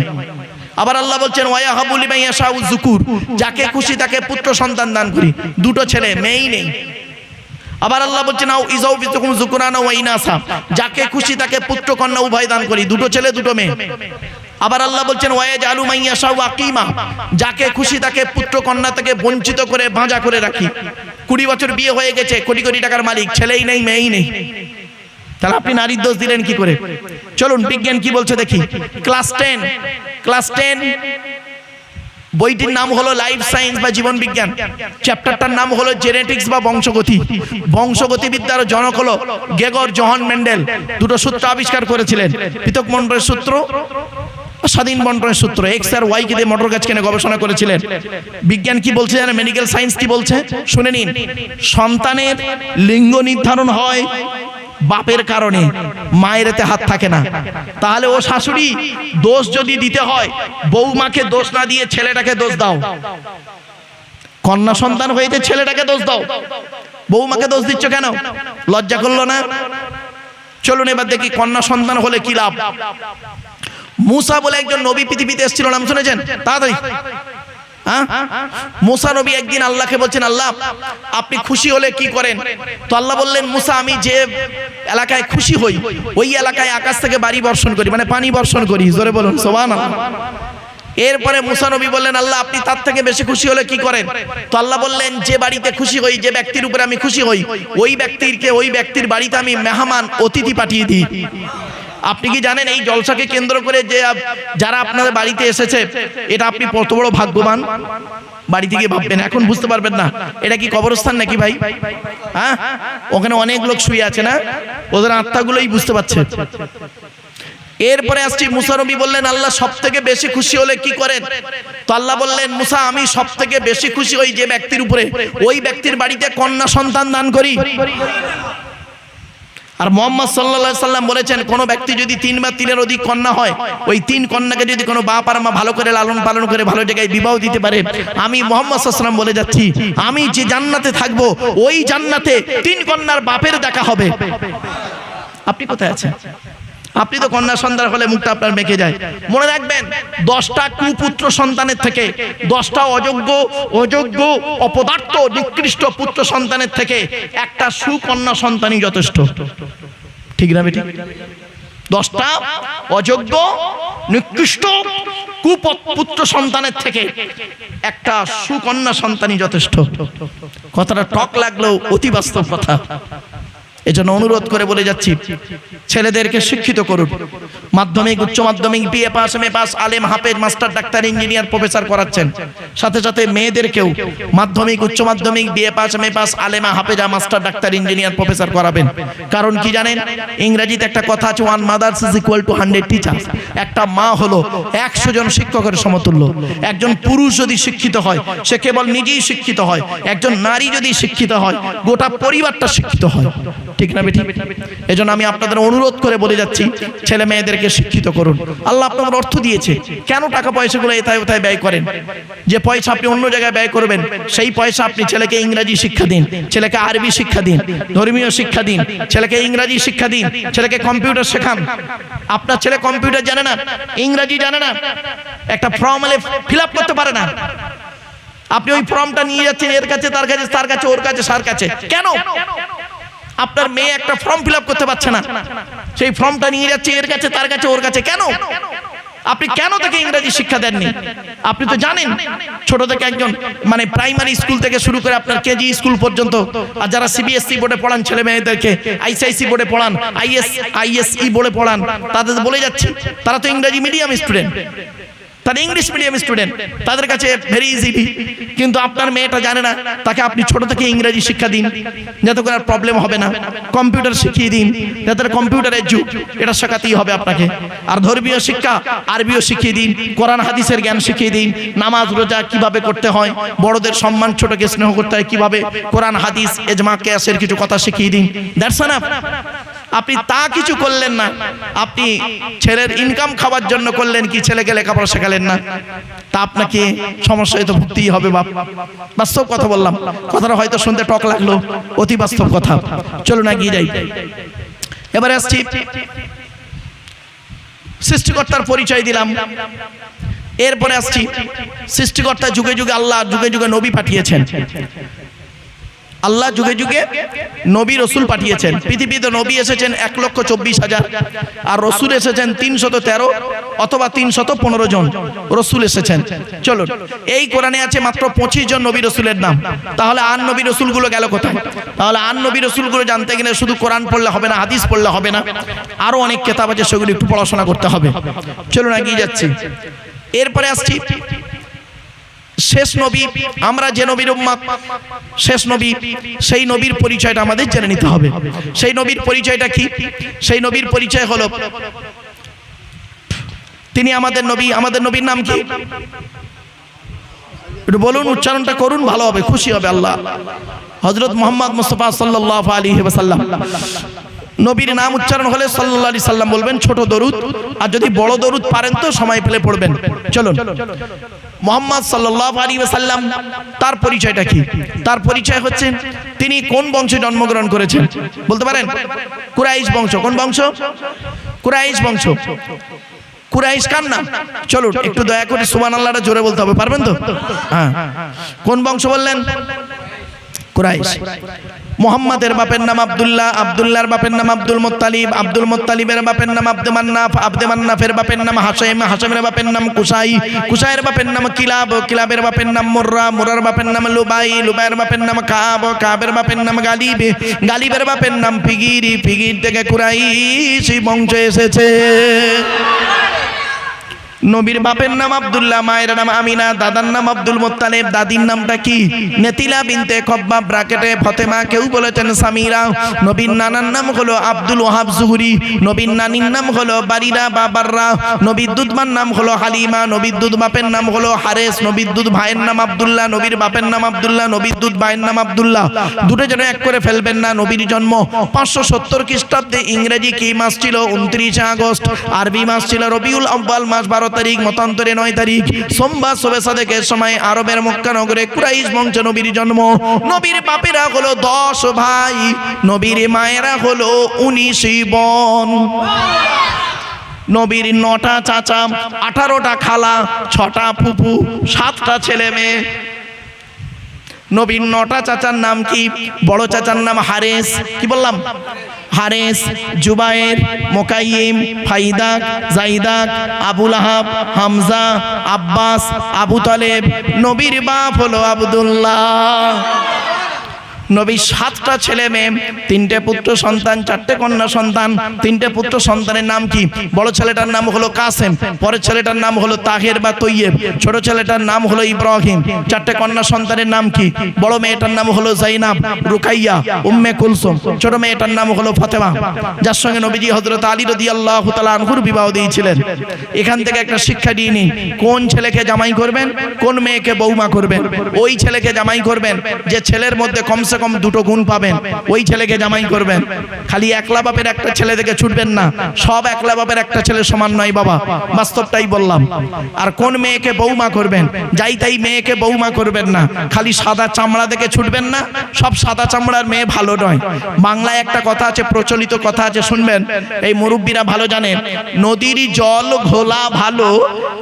আবার আল্লাহ বলছেন ওয়ায়াহাবু লিমান ইয়াশাউ যুকুর, যাকে খুশি তাকে পুত্র সন্তান দান করি, 2টো ছেলে, মেয়েই নেই। আবার আল্লাহ বলছেন আও ইজাউবিতুকুম যুকুরানা ওয়া ইনাসা, যাকে খুশি তাকে পুত্র কন্যা উভয় দান করি, 2টো ছেলে 2টো মেয়ে। আবার আল্লাহ বলছেন ওয়ায়াজালু মান ইয়াশাউ আকিমা, যাকে খুশি তাকে পুত্র কন্যা থেকে বঞ্চিত করে ভাঁজা করে রাখি। 20 বছর বিয়ে হয়ে গেছে, কোটি কোটি টাকার মালিক, ছেলেই নেই মেয়েই নেই, তাহলে আপনি নারীর দোষ দিলেন কি করে? চলুন বিজ্ঞান কি বলছে দেখি। ক্লাস 10 বইটির নাম হলো লাইফ সায়েন্স বা জীবন বিজ্ঞান, চ্যাপ্টারটার নাম হলো জেনেটিক্স বা বংশগতি। বংশগতিবিদ্যার জনক হলো গ্রেগর জোহান মেন্ডেল। 2টো সূত্র আবিষ্কার করেছিলেন, পৃথক বণ্টনের সূত্র, স্বাধীন বণ্টনের সূত্র। এক্স আর ওয়াই কে দিয়ে মোটর গাছ কিনে গবেষণা করেছিলেন। বিজ্ঞান কি বলছে জানেন? মেডিকেল সায়েন্স কি বলছে শুনে নিন। সন্তানের লিঙ্গ নির্ধারণ হয় বাপের কারণে, মায়ের এতে হাত থাকে না। তাহলে ও শাশুড়ি দোষ যদি দিতে হয়, বৌমাকে দোষ না দিয়ে ছেলেটাকে দোষ দাও। কন্যা সন্তান হয়েছে, ছেলেটাকে দোষ দাও, বৌমাকে দোষ দিচ্ছ কেন? লজ্জা করলো না? চলুন এবার দেখি কন্যা সন্তান হলে কি লাভ। মুসা বলে একজন নবী পৃথিবীতে এসেছিল, নাম শুনেছেন? তাড়াতাড়ি। মুসা নবী একদিন আল্লাহকে বলছেন, আল্লাহ আপনি খুশি হলে কি করেন? তো আল্লাহ বললেন, মুসা আমি যে এলাকায় খুশি হই ওই এলাকায় আকাশ থেকে বাড়ি বর্ষণ করি, মানে পানি বর্ষণ করি। জোরে বলুন সুবহানাল্লাহ। এরপরে মুসা নবী বললেন, আল্লাহ আপনি তার থেকে বেশি খুশি হলে কি করেন? তো আল্লাহ বললেন, যে বাড়িতে খুশি হই, যে ব্যক্তির উপরে আমি খুশি হই, ওই ব্যক্তির বাড়িতে আমি মেহমান অতিথি পাঠিয়ে দিই। আপনি কি জানেন এই জলসাকে কেন্দ্র করে যে যারা আপনাদের বাড়িতে এসেছে, এটা আপনি কত বড় ভাগ্যবান? বাড়ি থেকে ভাববেন, এখন বুঝতে পারবেন না এটা কি কবরস্থান নাকি ভাই? হ্যাঁ, ওখানে অনেক লোক শুয়ে আছে না, ওদের আত্মাগুলোই বুঝতে পারছে। এরপরে আসছি, মুসা নবী বললেন, আল্লাহ সবথেকে বেশি খুশি হলে কি করেন? তো আল্লাহ বললেন, মুসা আমি সবথেকে বেশি খুশি হই যে ব্যক্তির উপরে, ওই ব্যক্তির বাড়িতে কন্যা সন্তান দান করি। আর মুহাম্মদ সাল্লাল্লাহু আলাইহি সাল্লাম বলেছেন, কোন ব্যক্তি যদি 3 বা 3-এর অধিক কন্যা হয়, ওই 3 কন্যাকে যদি কোনো বাপ আর মা ভালো করে লালন পালন করে ভালো জায়গায় বিবাহ দিতে পারে, আমি মুহাম্মদ সাল্লাল্লাহু আলাইহি সাল্লাম বলে যাচ্ছি, আমি যে জান্নাতে থাকবো ওই জান্নাতে 3 কন্যার বাপের দেখা হবে। আপনি কোথায় আছেন? আপনি তো কন্যা সন্তান হলে মুখটা আপনার মেকে যায়। মনে রাখবেন, 10টা কুপুত্র সন্তানের থেকে, 10টা অযোগ্য অপদার্থ নিকৃষ্ট পুত্র সন্তানের থেকে একটা সুকন্যা সন্তানই যথেষ্ট। ঠিক না বেটি? 10টা অযোগ্য নিকৃষ্ট কুপুত্র সন্তানের থেকে একটা সুকন্যা সন্তানই যথেষ্ট। কথাটা টক লাগলেও অতি বাস্তব কথা। এজন্য অনুরোধ করে বলে যাচ্ছি, ছেলেদেরকে শিক্ষিত করুন। মাধ্যমিক, উচ্চ মাধ্যমিক, বিএ পাস, এমএ পাস, আলেম, হাফেজ, মাস্টার, ডাক্তার, ইঞ্জিনিয়ার, প্রফেসর করাচ্ছেন। সাথে সাথে মেয়েদেরকেও মাধ্যমিক, উচ্চ মাধ্যমিক, BA pass, MA pass, আলেমা, হাফেজা, master, doctor, engineer, professor করাবেন। কারণ কি জানেন? ইংরেজিতে একটা কথা আছে, 1 mother is equal to 100 teachers। একটা মা হলো 100 জন শিক্ষকের সমতুল্য। একজন পুরুষ যদি শিক্ষিত হয়, সে কেবল নিজেই শিক্ষিত হয়। একজন নারী যদি শিক্ষিত হয়, গোটা পরিবারটা শিক্ষিত হয়। ঠিক না বেঠিক? এজন্য আমি আপনাদের অনুরোধ করে বলে যাচ্ছি, ছেলে মেয়েদেরকে শিক্ষিত করুন। আল্লাহ আপনাদের অর্থ দিয়েছে, কেন টাকা পয়সাগুলো এথায় ওথায় ব্যয় করেন? যে পয়সা আপনি অন্য জায়গায় ব্যয় করবেন, সেই পয়সা আপনি ছেলেকে ইংরেজি শিক্ষা দিন, ছেলেকে আরবি শিক্ষা দিন, ধর্মীয় শিক্ষা দিন, ছেলেকে ইংরেজি শিক্ষা দিন, ছেলেকে কম্পিউটার শেখান। আপনার ছেলে কম্পিউটার জানে না, ইংরেজি জানে না, একটা ফর্ম ফিল আপ করতে পারে না, আপনি ওই ফর্মটা নিয়ে যাচ্ছেন এর কাছে, তার কাছে, তার কাছে, ওর কাছে, সার কাছে। কেন? আপনার মেয়ে একটা ফর্ম ফিল আপ করতে পারছে না, সেই ফর্মটা নিয়ে যাচ্ছে এর কাছে, তার কাছে, ওর কাছে। কেন? আপনি কেন তাকে ইংরেজি শিক্ষা দেননি? আপনি তো জানেন ছোট থেকে একজন মানে প্রাইমারি স্কুল থেকে শুরু করে আপনার কেজি স্কুল পর্যন্ত, আর যারা সিবিএসসি বোর্ডে পড়ান ছেলে মেয়েদেরকে, আইসিআইসি বোর্ডে পড়ান, আইএসই বোর্ডে পড়ান, তাদের বলে যাচ্ছি তারা তো ইংরেজি মিডিয়াম স্টুডেন্ট, তারা ইংলিশ মিডিয়াম স্টুডেন্ট, তাদের কাছে ভেরি ইজিলি। কিন্তু আপনার মেয়েটা জানে না, তাকে আপনি ছোট থেকে ইংরেজি শিক্ষা দিন, যাতে করে আর প্রবলেম হবে না। কম্পিউটার শিখিয়ে দিন, যাতে কম্পিউটারের যুগ, এটা শেখাতেই হবে আপনাকে। আর ধর্মীয় শিক্ষা আরবিও শিখিয়ে দিন, কোরআন হাদিসের জ্ঞান শিখিয়ে দিন, নামাজ রোজা কিভাবে করতে হয়, বড়দের সম্মান, ছোটকে স্নেহ করতে হয় কিভাবে, কোরআন হাদিস ইজমা কিয়াসের কিছু কথা শিখিয়ে দিন। That's enough. আপনি তা কিছু করলেন না, আপনি ছেলের ইনকাম খাওয়ার জন্য করলেন কি, ছেলেকে লেখাপড়া শেখালেন না, তা আপনাকে সমস্যায় তো ভুগতেই হবে বাপ। বাস্তব কথা বললাম, কথাটা হয়তো শুনতে টক লাগলো, অতি বাস্তব কথা। চলুন এগিয়ে যাই। এবারে আসছি, সৃষ্টিকর্তার পরিচয় দিলাম, এরপরে আসছি সৃষ্টিকর্তা যুগে যুগে, আল্লাহ যুগে যুগে নবী পাঠিয়েছেন। আল্লাহ যুগে যুগে নবী রসুল পাঠিয়েছেন। পৃথিবীতে নবী এসেছেন 1,24,000, আর রসুল এসেছেন 313 অথবা 315 জন রসুল এসেছেন। চলুন, এই কোরআনে আছে মাত্র 25 জন নবী রসুলের নাম। তাহলে আর নবী রসুলগুলো গেল কোথায়? তাহলে আর নবী রসুলগুলো জানতে গেলে শুধু কোরআন পড়লে হবে না, হাদিস পড়লে হবে না, আরো অনেক কিতাব আছে, সেগুলো একটু পড়াশোনা করতে হবে। চলুন এগিয়ে যাচ্ছি। এরপরে আসছি শেষ নবী, আমরা যে নবীর উম্মত, শেষ নবী, সেই নবীর পরিচয়টা আমাদের জেনে নিতে হবে। সেই নবীর পরিচয়টা কি? সেই নবীর পরিচয় হলো, তিনি আমাদের নবী। আমাদের নবীর নাম কি? একটু বলুন, উচ্চারণটা করুন, ভালো হবে, খুশি হবে আল্লাহ। হযরত মুহাম্মদ মুস্তাফা সাল্লাল্লাহু আলাইহি ওয়াসাল্লাম। নবীর নাম উচ্চারণ হলে সাল্লাল্লাহু আলাইহি সাল্লাম বলবেন, ছোট দরুদ, আর যদি বড় দরুদ পারেন তো সময় পেলে পড়বেন। চলুন, মুহাম্মদ সাল্লাল্লাহু আলাইহি ওয়াসাল্লাম, তার পরিচয়টা কি? তার পরিচয় হচ্ছে তিনি কোন বংশে জন্মগ্রহণ করেছেন বলতে পারেন? কুরাইশ বংশ। কোন বংশ? কুরাইশ বংশ। কুরাইশ কার নাম? চলুন একটু দয়া করে সুবহানাল্লাহটা জোরে বলতে হবে, পারবেন তো? হ্যাঁ। কোন বংশ বললেন? কুরাইশ। মুহাম্মাদের বাপের নাম আব্দুল্লাহ, আব্দুল্লাহর বাপের নাম আব্দুল মুত্তালিব, আব্দুল মুত্তালিবের বাপের নাম আব্দে মান্নাফ, আব্দে মান্নাফের বাপের নাম হাশিম, হাশিমের বাপের নাম কুসাই, কুসাইয়ের বাপের নাম কিলাব, কিলাবের বাপের নাম মুররা, মুরার বাপের নাম লুবাই, লুবাইয়ের বাপের নাম কাব, কাবের বাপের নাম গালিব, গালিবের বাপের নাম ফিগির, ফিগির থেকে কুরাইশ বংশ এসেছে। নবীর বাপের নাম আব্দুল্লাহ, মায়ের নাম আমিনা, দাদার নাম আব্দুল মুত্তালিব, দাদির নামটা কি? নেতিলা বিনতে খব্বাব, ব্র্যাকেটে ফতেমা, কেউ বলেছেন সামিরা। নবীর নানার নাম হলো আব্দুল ওয়াহাব জুহরি, নবীর নানির নাম হলো বারিরা বা বাররা, নবীর দুধমার নাম হলো হালিমা, নবীর দুধ বাপের নাম হলো হারেস, নবীর দুধ ভাইয়ের নাম আব্দুল্লাহ, নবীর বাপের নাম আব্দুল্লাহ, নবীর দুধ ভাইয়ের নাম আব্দুল্লাহ। দুটো যেন এক করে ফেলবেন না। নবীর জন্ম 570 খ্রিস্টাব্দে। ইংরেজি কি মাস ছিল? 29 আগস্ট। আরবি মাস ছিল রবিউল আউয়াল মাস 12 তারিখ, মতান্তরে 9 তারিখ, সোমবার শবে সাদেকের সময় আরবের মক্কা নগরে কুরাইশ বংশে নবীর জন্ম। নবীর বাপেরা হলো 10 ভাই, নবীর মায়েরা হলো 19 বোন। নবীর 9টা চাচা, 18টা খালা, 6টা ফুফু, 7টা ছেলে মেয়ে। নবীর 9টা চাচার নাম কি? বড় চাচার নাম হারেস, কি বললাম? হারেস, জুবায়ের, মুকাইয়িম, ফাইদাক, জাইদাক, আবুল আহাব, হামজা, আব্বাস, আবু তালেব। নবীর বাপ হলো আব্দুল্লাহ। নবীর 7টা ছেলে মেয়ে, 3টে পুত্র সন্তান, 4টে কন্যা সন্তান। 3টে পুত্র সন্তানের নাম কি? বড় ছেলেটার নাম হলো কাসেম, পরের ছেলেটার নাম হলো তাহের বা তৈয়েব, ছোট ছেলেটার নাম হলো ইব্রাহিম। 4টে কন্যা সন্তানের নাম কি? বড় মেয়েটার নাম হলো জাইনাব, রুকাইয়া, উম্মে কুলসুম, ছোট মেয়েটার নাম হলো ফাতেমা, যার সঙ্গে নবীজি হযরত আলী রাদিয়াল্লাহু তাআলা আনহুর বিবাহ দিয়েছিলেন। এখান থেকে একটা শিক্ষা দিয়ে নিন, কোন ছেলেকে জামাই করবেন, কোন মেয়েকে বৌমা করবেন। ওই ছেলেকে জামাই করবেন যে ছেলের মধ্যে কমসে কমসে কম দুটো গুণ পাবেন, ওই ছেলেকে জামাই করবেন। খালি একলা বাপের একটা ছেলে দেখে ছুটবেন না, সব একলা বাপের একটা ছেলে সমান নয় বাবা, বাস্তবটাই বললাম। আর কোন মেয়েকে বৌমা করবেন, যাই তাই মেয়েকে বৌমা করবেন না। খালি সাদা চামড়া দেখে ছুটবেন না, সব সাদা চামড়ার মেয়ে ভালো নয়। বাংলায় একটা কথা আছে, প্রচলিত কথা আছে, শুনবেন, এই মুরব্বীরা ভালো জানেন, নদীর জল ঘোলা ভালো,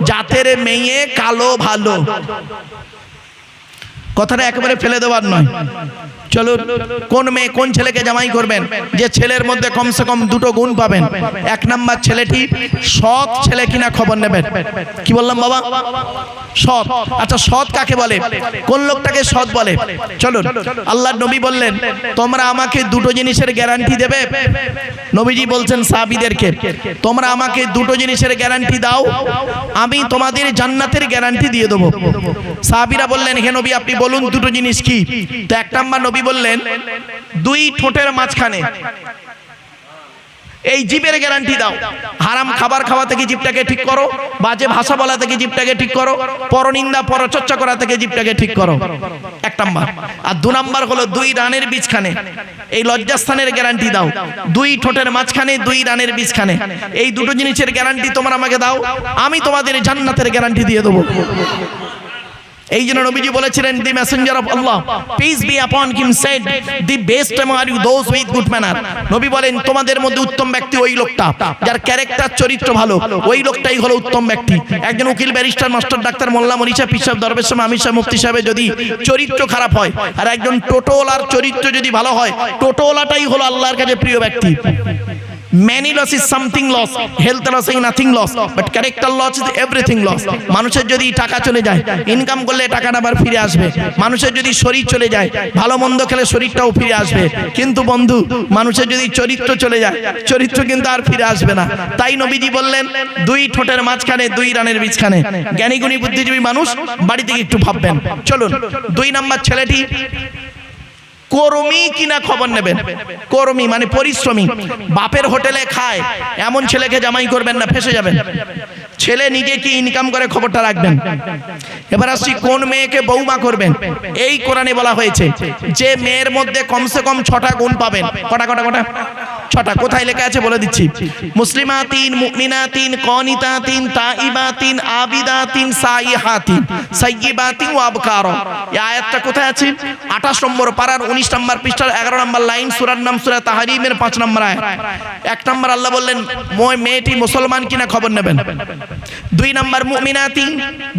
জাতের মেয়ে কালো ভালো। কথাটা একেবারে ফেলে দেওয়ার নয়। চলুন, কোন মেয়ে কোন ছেলেকে জামাই করবেন, যে ছেলের মধ্যে কমসে কম দুটো গুণ পাবেন। এক নাম্বার, ছেলেটি সৎ ছেলে কিনা খবর নেবেন। কি বললাম বাবা? সৎ। আচ্ছা, সৎ কাকে বলে, কোন লোকটাকে সৎ বলে? চলুন, আল্লাহর নবী বললেন, তোমরা আমাকে দুটো জিনিসের গ্যারান্টি দেবে। নবীজি বলছেন সাহাবীদেরকে, তোমরা আমাকে দুটো জিনিসের গ্যারান্টি দাও, আমি তোমাদের জান্নাতের গ্যারান্টি দিয়ে দেবো। সাহাবীরা বললেন, হে নবী আপনি বলুন দুটো জিনিস কি? তো এক নাম্বার নবী বললেন, দুই ঠোঁটের মাঝখানে এই জিভের গ্যারান্টি দাও। হারাম খাবার খাওয়া থেকে জিভটাকে ঠিক করো, বাজে ভাষা বলা থেকে জিভটাকে ঠিক করো, পরনিন্দা পরচর্চা করা থেকে জিভটাকে ঠিক করো, এক নাম্বার। আর দু নাম্বার হলো দুই রানের বীজখানে এই লজ্জাস্থানের গ্যারান্টি দাও। দুই ঠোঁটের মাঝখানে, দুই রানের বীজখানে, এই দুটো জিনিসের গ্যারান্টি তোমরা আমাকে দাও, আমি তোমাদের জান্নাতের গ্যারান্টি দিয়ে দেবো। এই জন্য নবীজি বলেছিলেন, the messenger of Allah peace be upon him said, the best are you those with good manner. নবী বলেন, তোমাদের মধ্যে উত্তম ব্যক্তি ওই লোকটা যার ক্যারেক্টার চরিত্র ভালো, ওই লোকটাই হলো উত্তম ব্যক্তি। একজন উকিল, ব্যারিস্টার, মাস্টার, ডাক্তার, মোল্লা, মনীষা, পীর সাহেব, দরবেশ সাহেব, আমির সাহেব, মুফতি সাহেব যদি চরিত্র খারাপ হয়, আর একজন টোটোলার চরিত্র যদি ভালো হয়, টোটোলাটাই হলো আল্লাহর কাছে প্রিয় ব্যক্তি। Many loss is something loss, health loss is nothing loss, but character loss is everything loss. মানুষের যদি টাকা চলে যায়, ইনকাম করলে টাকাটা আবার ফিরে আসবে। মানুষের যদি শরীর চলে যায়, ভালো মন্দ খেলে শরীরটাও ফিরে আসবে। কিন্তু বন্ধু, মানুষের যদি চরিত্র চলে যায়, চরিত্র কিন্তু আর ফিরে আসবে না। তাই নবীজি বললেন, দুই ঠোঁটের মাঝখানে, দুই রানের বীজখানে। জ্ঞানী গুণী বুদ্ধিজীবী মানুষ বাড়ি থেকে একটু ভাববেন। চলুন, দুই নাম্বার, ছেলেটি কর্মী কিনা খবর নেবেন। কর্মী মানে পরিশ্রমী, বাপের হোটেলে খায় এমন ছেলেকে জামাই করবেন না, ফেসে যাবেন। ছেলে নিজে কি ইনকাম করে খবরটা রাখবেন। এবার আসছি, কোন মেয়েকে বৌমা করবেন। এই কোরআনে বলা হয়েছে যে মেয়ের মধ্যে কমসে কম 6টা গুণ পাবেন। কটা কটা কটা? 6টা। কোথায় লেখা আছে বলে দিচ্ছি, মুসলিমাতিন, মুমিনাতিন, কনিতাতিন, তাইবাতিন, আবিদাতিন, সাইহাতিন, সাইয়্যিবাতিন ওয়া আবকার। এই আয়াতটা কোথায় আছে? 28 নম্বর পারার 19 নম্বর পৃষ্ঠার 11 নম্বর লাইন, সূরার নাম সূরা তাহরিমের 5 নম্বর আয়াত। এক নম্বর আল্লাহ বললেন, মেয়েটি মুসলমান কিনা খবর নেবেন। 2 নম্বর, মুমিনাতিন,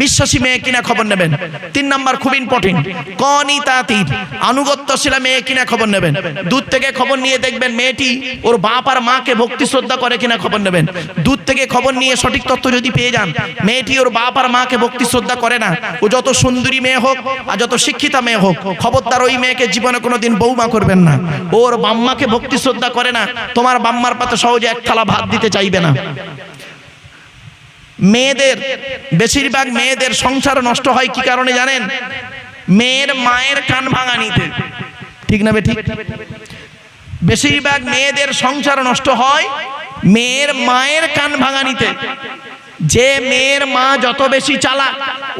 বিশ্বাসী মেয়ে কিনা খবর নেবেন। 3 নম্বর, খুব ইম্পর্টেন্ট, কনিতাতিন, আনুগত্যশীলা মেয়ে কিনা খবর নেবেন। দূর থেকে খবর নিয়ে দেখবেন মেয়েটি ওর বাপ আর মাকে ভক্তি শ্রদ্ধা করে কিনা খবর নেবেন। দূর থেকে খবর নিয়ে সঠিক তথ্য যদি পেয়ে যান মেয়েটি ওর বাপ আর মাকে ভক্তি শ্রদ্ধা করে না, ও যত সুন্দরী মেয়ে হোক আর যত শিক্ষিতা মেয়ে হোক, খবরদার ওই মেয়েকে জীবনে কোনোদিন বৌমা করবেন না। ওর বাম্মাকে ভক্তি শ্রদ্ধা করে না, তোমার বাম্মার পাতে সহজে এক থালা ভাত দিতে চাইবে না। মেয়েদের, বেশিরভাগ মেয়েদের সংসার নষ্ট হয় কি কারণে জানেন? মেয়ের মায়ের কান ভাঙানিতে। ঠিক না বেঠিক? বেশিরভাগ মেয়েদের সংসার নষ্ট হয় মেয়ের মায়ের কান ভাঙানিতে। যে মেয়ের মা যত বেশি চালাক,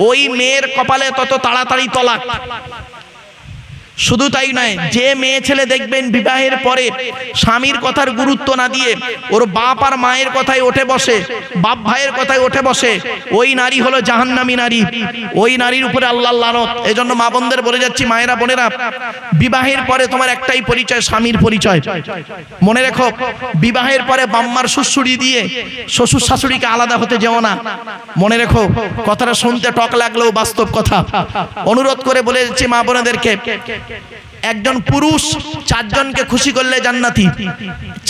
ওই মেয়ের কপালে তত তাড়াতাড়ি তলাক। শুধু তাই নয়, যে মেয়ে ছেলে দেখবেন বিবাহের পরে স্বামীর কথার গুরুত্ব না দিয়ে ওর বাপ আর মায়ের কথায় ওঠে বসে, বাপ ভাইয়ের কথায় ওঠে বসে, ওই নারী হলো জাহান্নামী নারী। ওই নারীর উপরে আল্লাহর লানত। এজন্য মা বোনদের বলে যাচ্ছি, মায়েরা বোনেরা, বিবাহের পরে তোমার একটাই পরিচয়, স্বামীর পরিচয়। মনে রেখো, বিবাহের পরে বাম্মার শ্বশুরি দিয়ে শ্বশুর শাশুড়িকে আলাদা হতে যেও না। মনে রেখো, কথাটা শুনতে টক লাগলেও বাস্তব কথা। অনুরোধ করে বলে যাচ্ছি মা বোনেদেরকে, একজন পুরুষ 4 জনকে খুশি করলে জান্নাতি।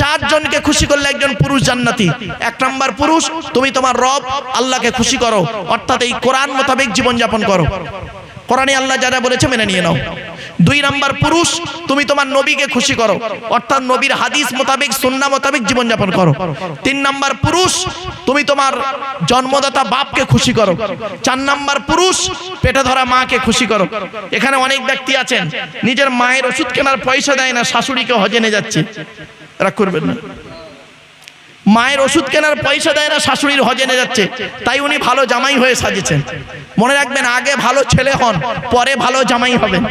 4 জনকে খুশি করলে একজন পুরুষ জান্নাতি। 1 নম্বর, পুরুষ তুমি তোমার রব আল্লাহকে খুশি করো, অর্থাৎ এই কোরআন মোতাবেক জীবন যাপন করো। কোরআনে আল্লাহ যা যা বলেছে মেনে নিয়ে নাও। 2 নম্বর, পুরুষ তুমি তোমার নবীকে খুশি করো, অর্থাৎ নবীর হাদিস মোতাবেক, সুন্নাহ মোতাবেক জীবন যাপন করো। 3 নম্বর, পুরুষ তুমি তোমার জন্মদাতা বাপকে খুশি করো। 4 নম্বর, পুরুষ পেটে ধরা মাকে খুশি করো। এখানে অনেক ব্যক্তি আছেন নিজের মায়ের ওষুধ কেনার পয়সা দেয় না, শাশুড়িকে হজে নিয়ে যাচ্ছে। রাগ করবেন না। মায়ের ওষুধ কেনার পয়সা দেয় না, শাশুড়ির হজে নিয়ে যাচ্ছে, তাই উনি ভালো জামাই হয়ে সাজেছেন। মনে রাখবেন, আগে ভালো ছেলে হন, পরে ভালো জামাই হবেন।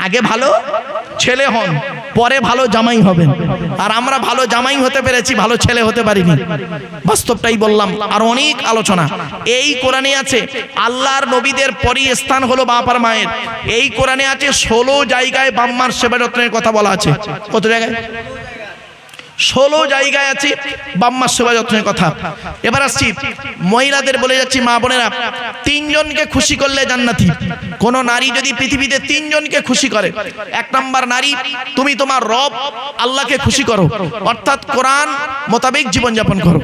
আগে ভালো ছেলে হন, পরে ভালো জামাই হবেন। আর আমরা ভালো জামাই হতে পেরেছি, ভালো ছেলে হতে পারিনি। বাস্তবটাই বললাম, আর অনেক আলোচনা এই কোরআনে আছে। আল্লাহর নবীদের পরই স্থান হলো বাপ আর মায়ের। এই কোরআনে আছে 16 জায়গায় বাম্মার সেবা যত্নের কথা বলা আছে। কত জায়গায়? 16 জায়গায় আছে বাম্মার সেবা যত্নের কথা। এবার আসছি মহিলাদের, বলে যাচ্ছি মা বোনেরা, 3 জনকে খুশি করলে জান্নাতি। কোন নারী যদি পৃথিবীতে 3 জনকে খুশি করে, 1 নাম্বার নারী, তুমি তোমার রব আল্লাহকে খুশি করো, অর্থাৎ কোরআন মোতাবেক জীবনযাপন করো।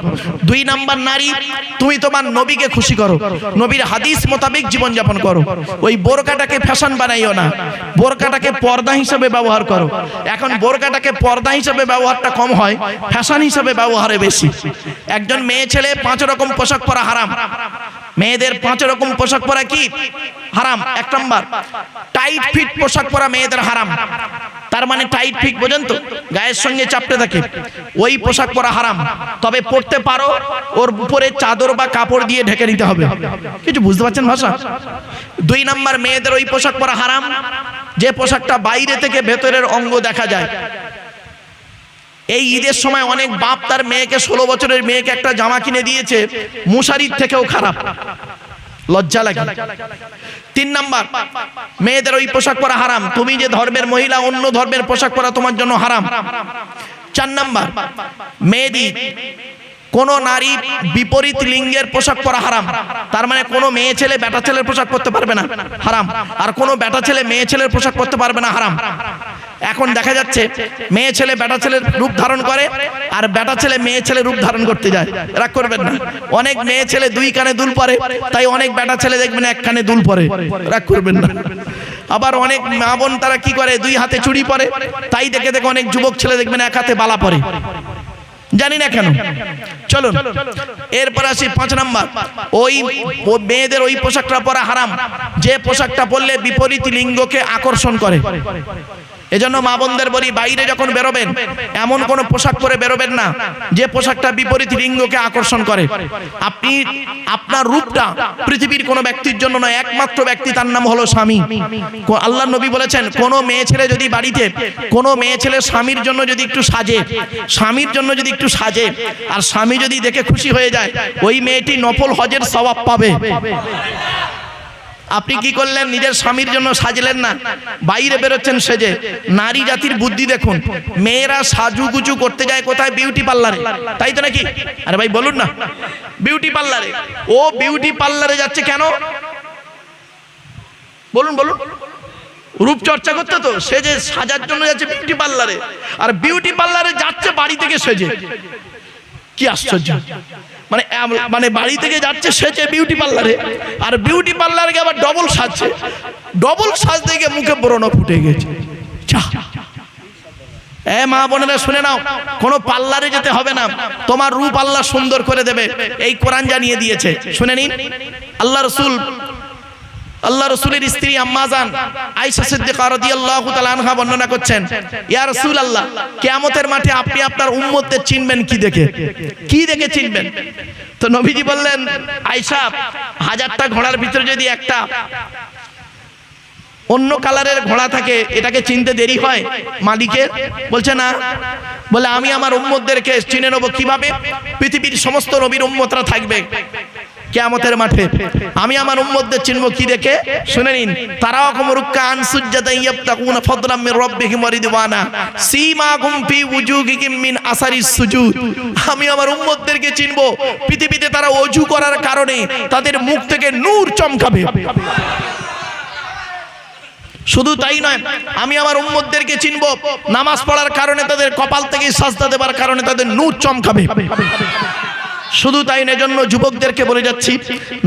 2 নাম্বার নারী, তুমি তোমার নবীকে খুশি করো, নবীর হাদিস মোতাবেক জীবনযাপন করো। ওই বোরকাটাকে ফ্যাশন বানাইও না, বোরকাটাকে পর্দা হিসেবে ব্যবহার করো। এখন বোরকাটাকে পর্দা হিসেবে ব্যবহারটা কম হয়, ফ্যাশন হিসেবে ব্যবহারে বেশি। একজন মেয়ে ছেলে 5 রকম পোশাক পরা হারাম। মেয়েদের 5 রকম পোশাক পরা কি হারাম? 1 নাম্বার, টাইট ফিট পোশাক পরা মেয়েদের হারাম। তার মানে টাইট ফিট বোঝেন তো, গায়ের সঙ্গে চাপটে থাকে, ওই পোশাক পরা হারাম। তবে পরতে পারো, ওর উপরে চাদর বা কাপড় দিয়ে ঢেকে নিতে হবে। কিছু বুঝতে পারছেন ভাষা? 2 নাম্বার, মেয়েদের ওই পোশাক পরা হারাম যে পোশাকটা বাইরে থেকে ভেতরের অঙ্গ দেখা যায়। এই ঈদের সময় অনেক বাপ তার মেয়েকে, 16 বছরের মেয়েকে একটা জামা কিনে দিয়েছে, মুশারির থেকেও খারাপ, লজ্জা লাগে। 3 নাম্বার, মেয়েদের ওই পোশাক পরা হারাম। তুমি যে ধর্মের মহিলা, অন্য ধর্মের পোশাক পরা তোমার জন্য হারাম। 4 নাম্বার, মেয়েদি কোন নারী বিপরীত লিঙ্গের পোশাক পরা হারাম। তার মানে কোনো মেয়ে ছেলে বেটা ছেলের পোশাক পরতে পারবে না, হারাম। আর কোনো বেটা ছেলে মেয়ে ছেলের পোশাক পরতে পারবে না, হারাম। এখন দেখা যাচ্ছে মেয়ে ছেলে বেটা ছেলের রূপ ধারণ করে, আর বেটা ছেলে মেয়ে ছেলে রূপ ধারণ করতে যায়। রাগ করবেন না, অনেক মেয়ে ছেলে 2 কানে দুল পরে, তাই অনেক বেটা ছেলে দেখবেন 1 কানে দুল পরে। রাগ করবেন না। আবার অনেক মা বোন তারা কি করে, 2 হাতে চুড়ি পরে, তাই দেখে দেখে অনেক যুবক ছেলে দেখবেন 1 হাতে বালা পরে। জানি না কেন। চলুন এরপর আসি 5 নাম্বার, ওই মেয়েদের ওই পোশাকটা পরা হারাম যে পোশাকটা পরলে বিপরীত লিঙ্গকে আকর্ষণ করে। এজন্য মা বোনদের বলি, বাইরে যখন বেরোবেন এমন কোন পোশাক পরে বেরোবেন না যে পোশাকটা বিপরীত লিঙ্গকে আকর্ষণ করে। আপনি আপনার রূপটা পৃথিবীর কোনো ব্যক্তির জন্য নয়, একমাত্র ব্যক্তি, তার নাম হলো স্বামী। আল্লাহর নবী বলেছেন, কোন মেয়ে ছেলে যদি বাড়িতে, কোন মেয়ে ছেলে স্বামীর জন্য যদি একটু সাজে, স্বামীর জন্য যদি একটু সাজে, আর স্বামী যদি দেখে খুশি হয়ে যায়, ওই মেয়েটি নফল হজের সওয়াব পাবে। আপনি কি করলেন, নিজের স্বামীর জন্য সাজলেন না, বাইরে বেরোচ্ছেন সেজে। নারী জাতির বুদ্ধি দেখুন, মেয়েরা সাজুগুজু করতে যায় কোথায়? বিউটি পার্লারে, তাই তো নাকি? আরে ভাই বলুন না, বিউটি পার্লারে। ও বিউটি পার্লারে যাচ্ছে কেন বলুন? বলুন, রূপচর্চা করতে তো, সেজে সাজার জন্য যাচ্ছে বিউটি পার্লারে। আর বিউটি পার্লারে যাচ্ছে বাড়ি থেকে সেজে। কি আশ্চর্য! মানে বাড়ি থেকে যাচ্ছে সেজে বিউটি পার্লারে, আর বিউটি পার্লারে আবার ডবল সাজছে। ডবল সাজতে গিয়ে মুখে ব্রণ ফুটে গেছে। মা বোনেরা শুনে নাও, কোনো পার্লারে যেতে হবে না, তোমার রূপ আল্লাহ সুন্দর করে দেবে, এই কোরআন জানিয়ে দিয়েছে। শুনে নিন, আল্লাহ রাসূলের স্ত্রী আম্মা জান আয়েশা সিদ্দিকা রাদিয়াল্লাহু তাআলা আনহা বর্ণনা করছেন, ইয়া রাসূলুল্লাহ, কিয়ামতের মাঠে আপনি আপনার উম্মতদের চিনবেন কি দেখে? কি দেখে চিনবেন? তো নবীজি বললেন, আয়েশা, 1000টা ঘোড়ার ভিতরে যদি একটা অন্য কালারের ঘোড়া থাকে, এটাকে চিনতে দেরি হয় মালিকের? বলছে না। বলে, আমি আমার উম্মতদেরকে চিনে নেব কিভাবে? পৃথিবীর সমস্ত নবীর উম্মতরা থাকবে কিয়ামতের মাঠে, আমি আমার উম্মতদের চিনব কি দেখে? শুনে নিন, তারাকুম রুকআন সুজদান ইয়াবতাগুনা ফাদলাম মির রাব্বিহিম ওয়া রিদওয়ানা সীমাকুম ফি ওয়ুজুহিহিম মিন আসারিস সুজুদ। আমি আমার উম্মতদেরকে চিনব পৃথিবীতে তারা ওযু করার কারণে তাদের মুখ থেকে নূর চমকাবে। শুধু তাই নয়, আমি আমার উম্মতদেরকে চিনব নামাজ পড়ার কারণে, তাদের কপাল থেকে সাজদা দেবার কারণে তাদের নূর চমকাবে। শুধু তাই না, এজন্য যুবকদেরকে বলে যাচ্ছি,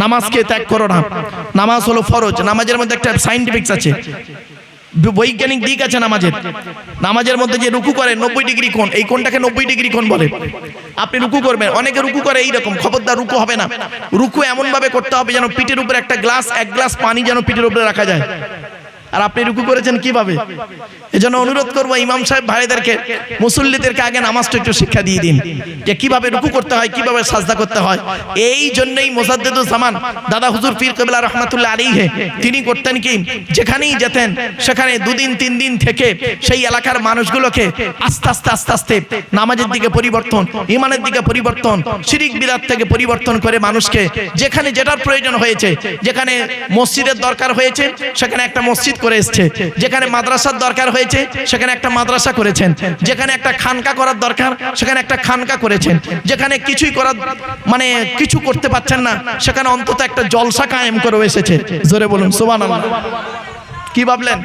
নামাজকে ত্যাগ করো না। নামাজ হলো ফরজ। নামাজের মধ্যে একটা সায়েন্টিফিক্স আছে, বৈজ্ঞানিক দিক আছে নামাজের। নামাজের মধ্যে যে রুকু করে 90 ডিগ্রি কোণ, এই কোণটাকে 90 ডিগ্রি কোণ বলে। আপনি রুকু করবেন, অনেকে রুকু করে এইরকম, খবরদার রুকু হবে না। রুকু এমন ভাবে করতে হবে যেন পিঠের উপরে একটা গ্লাস, 1 গ্লাস পানি যেন পিঠের উপরে রাখা যায়। আর আপনি রুকু করেছেন কিভাবে? এজন্য অনুরোধ করবো ইমাম সাহেব ভাইদেরকে, মুসল্লিদেরকে আগে নামাজটা একটু শিক্ষা দিয়ে দিন যে কিভাবে রুকু করতে হয়, কিভাবে সাজদা করতে হয়। এই জন্যই মুজাদ্দিদুজ জামান দাদা হুজুর পীর কিবলা রহমাতুল্লাহ আলাইহি তিনি করতেন কি, যেখানেই যেতেন সেখানে 2 দিন 3 দিন থেকে সেই এলাকার মানুষগুলোকে আস্তে আস্তে আস্তে আস্তে নামাজের দিকে পরিবর্তন, ইমানের দিকে পরিবর্তন, শিরিক বিদআত থেকে পরিবর্তন করে মানুষকে যেখানে যেটার প্রয়োজন হয়েছে, যেখানে মসজিদের দরকার হয়েছে সেখানে একটা মসজিদ করে এসেছে, যেখানে মাদ্রাসার দরকার হয়েছে সেখানে একটা মাদ্রাসা করেছেন, যেখানে একটা খানকা করার দরকার সেখানে একটা খানকা করেছেন, যেখানে কিছুই করার মানে কিছু করতে পারছেন না সেখানে অন্তত একটা জলসা কায়েম করে এসেছে। জোরে বলুন সুবহানাল্লাহ। কি ভাবলেন?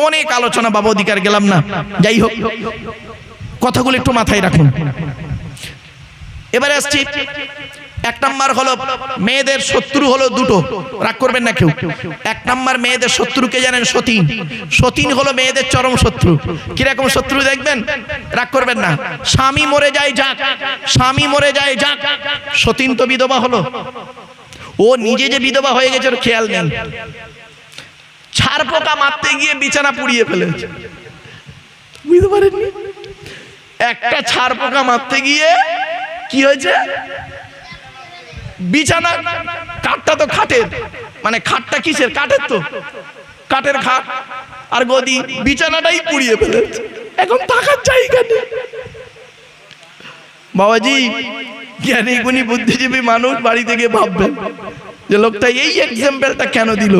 অনেক আলোচনা বাবা, অধিকার গেলাম না, যাই হোক কথাগুলো একটু মাথায় রাখুন। এবারে আসছি, 1 নাম্বার হলো মেয়েদের শত্রু হলো দুটো, রাগ করবেন না কেউ। 1 নাম্বার মেয়েদের শত্রুকে জানেন? সতীন। সতীন হলো মেয়েদের চরম শত্রু। কিরকম শত্রু দেখবেন, রাগ করবেন না। স্বামী মরে যায় যাক, স্বামী মরে যায় যাক, সতীন তো বিধবা হলো, ও নিজে যে বিধবা হয়ে গেছে ওর খেয়াল নেই। ছাড় পোকা মারতে গিয়ে বিছানা পুড়িয়ে ফেলেছে, বুঝতে পারেননি? একটা ছাড় পোকা মারতে গিয়ে কি হয়েছে, বিছানা, কাঠটা তো খাটের, মানে খাটটা কিসের? কাঠের, তো কাঠের খাট আর গদি, বিছানাটাই পুড়িয়ে ফেলেছে, এখন থাকার জায়গা নেই। বাবাজি জ্ঞানী গুণী বুদ্ধিজীবী মানুষ বাড়ি থেকে ভাববেন যে লোকটা এই এক্সাম্পলটা কেন দিল,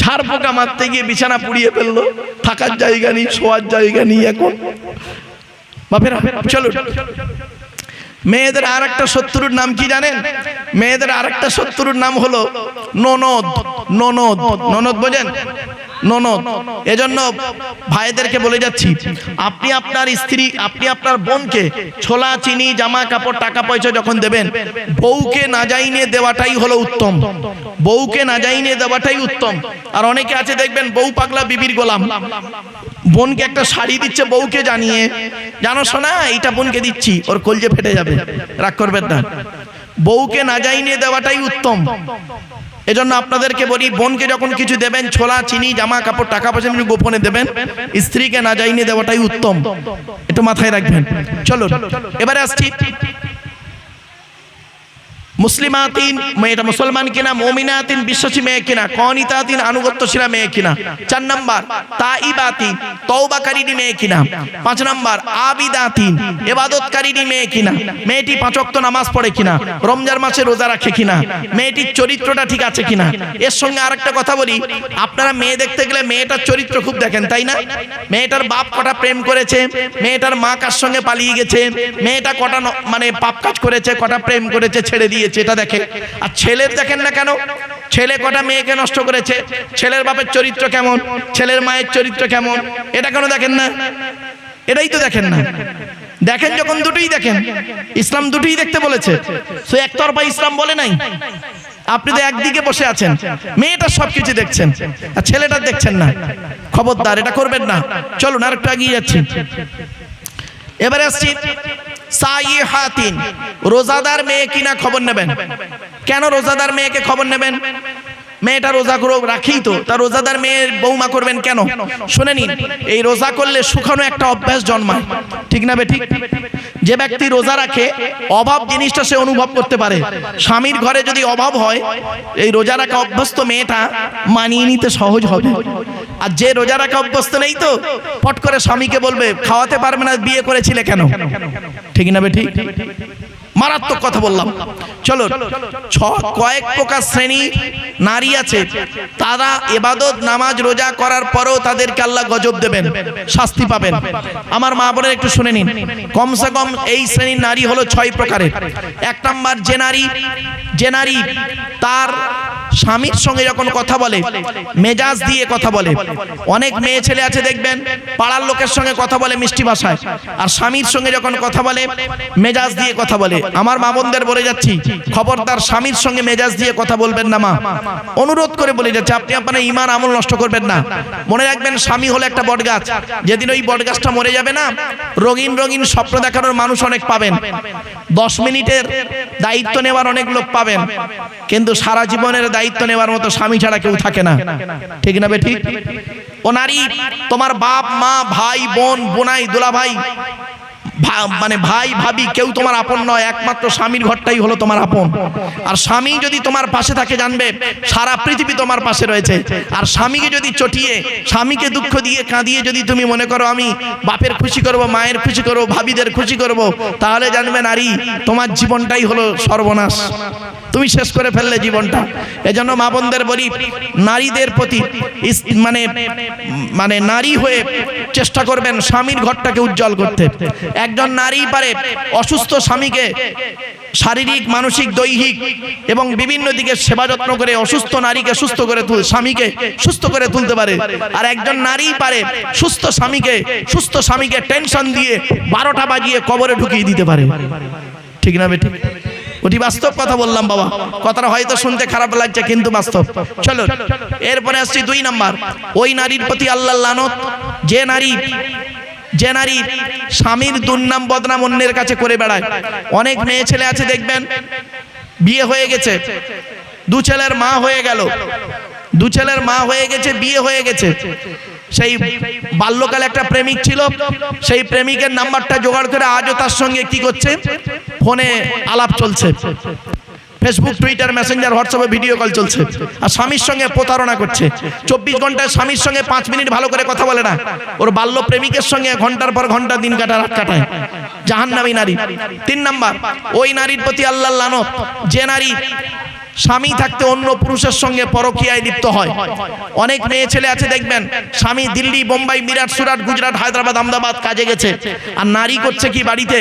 ছাড় পোকা মারতে গিয়ে বিছানা পুড়িয়ে ফেললো, থাকার জায়গা নেই, শোয়ার জায়গা নেই। এখন বাপেরা চলো, মেয়েদের আর একটা শত্রুর নাম কি জানেন? মেয়েদের আর একটা শত্রুর নাম হলো ননদ। ননদ, ননদ বোঝেন? ননদ। এজন্য ভাইদেরকে বলে যাচ্ছি, আপনি আপনার স্ত্রী, আপনি আপনার বোনকে ছোলা, চিনি, জামা কাপড়, টাকা পয়সা যখন দেবেন, বউকে না যাইনে দেওয়াটাই হলো উত্তম। বউকে না যাইনে দেওয়াটাই উত্তম। আর অনেকে আছে দেখবেন বউ পাগলা বিবির গোলাম, বোনকে একটা শাড়ি দিচ্ছে বউকে জানিয়ে, জানো শোনা এইটা বোনকে দিচ্ছি, ওর কলজে ফেটে যাবে, রাগ করবেন না। বউকে না যাইনে দেওয়াটাই উত্তম। এজন্য আপনাদেরকে বলি, বোনকে যখন কিছু দেবেন, ছোলা, চিনি, জামা কাপড়, টাকা পয়সা গোপনে দেবেন, স্ত্রীকে না যাইনে দেওয়াটাই উত্তম, একটু মাথায় রাখবেন। চলো এবারে আসছি, মুসলিমাতিন, মেয়েটা মুসলমান কিনা, মুমিনাতিন, বিশ্বাসী মেয়ে কিনা, কনিতাতিন, আনুগত্যশীলা মেয়ে কিনা। 4 নাম্বার তাইবাতিন, তওবাকারিনী মেয়ে কিনা। 5 নাম্বার আবিদাতিন, ইবাদতকারিনী মেয়ে কিনা, মেয়েটি 5 ওয়াক্ত নামাজ পড়ে কিনা, রমজান মাসে রোজা রাখে কিনা, মেয়েটির চরিত্রটা ঠিক আছে কিনা। এর সঙ্গে আরেকটা কথা বলি, আপনারা মেয়ে দেখতে গেলে মেয়েটার চরিত্র খুব দেখেন, তাই না? মেয়েটার বাপ কটা প্রেম করেছে, মেয়েটার মা কার সঙ্গে পালিয়ে গেছে, মেয়েটা কটা মানে পাপ কাজ করেছে, কটা প্রেম করেছে, ছেড়ে দিয়ে এটা দেখে। আর ছেলের দেখেন না কেন? ছেলে কটা মেয়েকে নষ্ট করেছে, ছেলের বাপের চরিত্র কেমন, ছেলের মায়ের চরিত্র কেমন, এটা কেন দেখেন না? এটাই তো দেখেন না। দেখেন যখন দুটোই দেখেন, ইসলাম দুটোই দেখতে বলেছে, সো একতরফা ইসলাম বলে নাই। আপনি তো একদিকে বসে আছেন, মেয়েটা সবকিছু দেখছেন আর ছেলেটা দেখছেন না, খবরদার এটা করবেন না। চলুন আর একটু এগিয়ে যাচ্ছি। এবারে আসছি সাইহাতিন, রোজাদার মেয়ে কিনা খবর নেবেন। কেন রোজাদার মেয়েকে খবর নেবেন? মেয়েটা রোজা করে রাখেই তো, তা রোজাদার মেয়ের বৌমা করবেন কেন? শুনে নিন, এই রোজা করলে শুকানো একটা অভ্যাস জন্মায়, ঠিক না বে ঠিক? যে ব্যক্তি রোজা রাখে অভাব জিনিসটা সে অনুভব করতে পারে। স্বামীর ঘরে যদি অভাব হয়, এই রোজা রাখা অভ্যস্ত মেয়েটা মানিয়ে নিতে সহজ হবে। আর যে রোজা রাখা অভ্যস্ত নেই তো পট করে স্বামীকে বলবে খাওয়াতে পারবে না, বিয়ে করেছিলে কেন, ঠিক না বে ঠিক? মারাত্মক কথা বললাম। চলো, কয়েক প্রকার শ্রেণী নারী আছে, তারা ইবাদত নামাজ রোজা করার পরেও তাদেরকে আল্লাহ গজব দেবেন, শাস্তি পাবেন। আমার মা বোনের একটু শুনে নিন, কমসে কম এই শ্রেণীর নারী হলো 6 প্রকারের। 1 নাম্বার যে নারী তার স্বামীর সঙ্গে যখন কথা বলে মেজাজ দিয়ে কথা বলে। অনেক মেয়ে ছেলে আছে দেখবেন পাড়ার লোকের সঙ্গে কথা বলে মিষ্টি ভাষায়, আর স্বামীর সঙ্গে যখন কথা বলে মেজাজ দিয়ে কথা বলে। আমার মা বোনদের বলে যাচ্ছি, খবরদার স্বামীর সঙ্গে মেজাজ দিয়ে কথা বলবেন না। মা অনুরোধ করে বলে যাচ্ছে, আপনি আপনার ঈমান আমল নষ্ট করবেন না। মনে রাখবেন, স্বামী হলো একটা বটগাছ। যেদিন ওই বটগাছটা মরে যাবে না, রঙিন রঙিন স্বপ্ন দেখানোর মানুষ অনেক পাবেন, 10 মিনিটের দায়িত্ব নেওয়ার অনেক লোক পাবেন, কিন্তু সারা জীবনের দায়িত্ব নেওয়ার মতো স্বামী ছাড়া কেউ থাকে না। ঠিক না বেঠিক? ও নারী, তোমার বাপ মা ভাই বোন বোনাই দোলা ভাই মানে ভাই ভাবি কেউ তোমার আপন নয়, একমাত্র স্বামীর ঘরটাই হলো তোমার আপন। আর স্বামী যদি তোমার পাশে থাকে, জানবে সারা পৃথিবী তোমার পাশে রয়েছে। আর স্বামীকে যদি চটিয়ে, স্বামীকে দুঃখ দিয়ে কাঁদিয়ে যদি তুমি মনে করো আমি বাপের খুশি করব, মায়ের খুশি করব, ভাবিদের খুশি করব, তাহলে জানবে নারী তোমার জীবনটাই হলো সর্বনাশ, তুমি শেষ করে ফেললে জীবনটা। এজন্য মা বোনদের বলি, নারীদের প্রতি মানে নারী হয়ে চেষ্টা করবেন স্বামীর ঘরটাকে উজ্জ্বল করতে। একজন নারী পারে অসুস্থ স্বামীকে শারীরিক মানসিক দৈহিক এবং বিভিন্ন দিকে সেবা যত্ন করে অসুস্থ নারীকে সুস্থ করে স্বামীকে সুস্থ করে তুলতে পারে। আর একজন নারী পারে সুস্থ স্বামীকে টেনশন দিয়ে 12টা বাজিয়ে কবরে ঢুকিয়ে দিতে পারে। ঠিক না বেটি? ওটি বাস্তব কথা বললাম বাবা, কথাটা হয়তো শুনতে খারাপ লাগছে কিন্তু বাস্তব। চলো এরপরে আসছি 2 নাম্বার, ওই নারীর প্রতি আল্লাহর লানত যে নারী স্বামীর দুর্নাম বদনাম অন্যের কাছে করে বেড়ায়। অনেক মেয়ে ছেলে আছে দেখবেন, বিয়ে হয়ে গেছে, 2 ছেলের মা হয়ে গেল, 2 ছেলের মা হয়ে গেছে, বিয়ে হয়ে গেছে। সেই বাল্যকালে একটা প্রেমিক ছিল, সেই প্রেমিকের নাম্বারটা জোগাড় করে আজও তার সঙ্গে কি করছে, ফোনে আলাপ চলছে, ফেসবুক টুইটার মেসেঞ্জার হোয়াটসঅ্যাপে ভিডিও কল চলছে, আর স্বামীর সঙ্গে প্রতারণা করছে। 24 ঘন্টায় স্বামীর সঙ্গে 5 মিনিট ভালো করে কথা বলে না, ওর বাল্য প্রেমিকের সঙ্গে ঘন্টার পর ঘন্টা দিন কাটা রাত কাটায়, জাহান্নামী নারী। 3 নাম্বার, ওই নারীর প্রতি আল্লাহর লানত যে নারী স্বামী থাকতে অন্য পুরুষের সঙ্গে পরকীয়ায় লিপ্ত হয়। অনেক মেয়ে ছেলে আছে দেখবেন, স্বামী দিল্লি বোম্বাই মিরাট সুরাট গুজরাট হায়দ্রাবাদ আহমেদাবাদ কাজে গেছে, আর নারী করছে কি বাড়িতে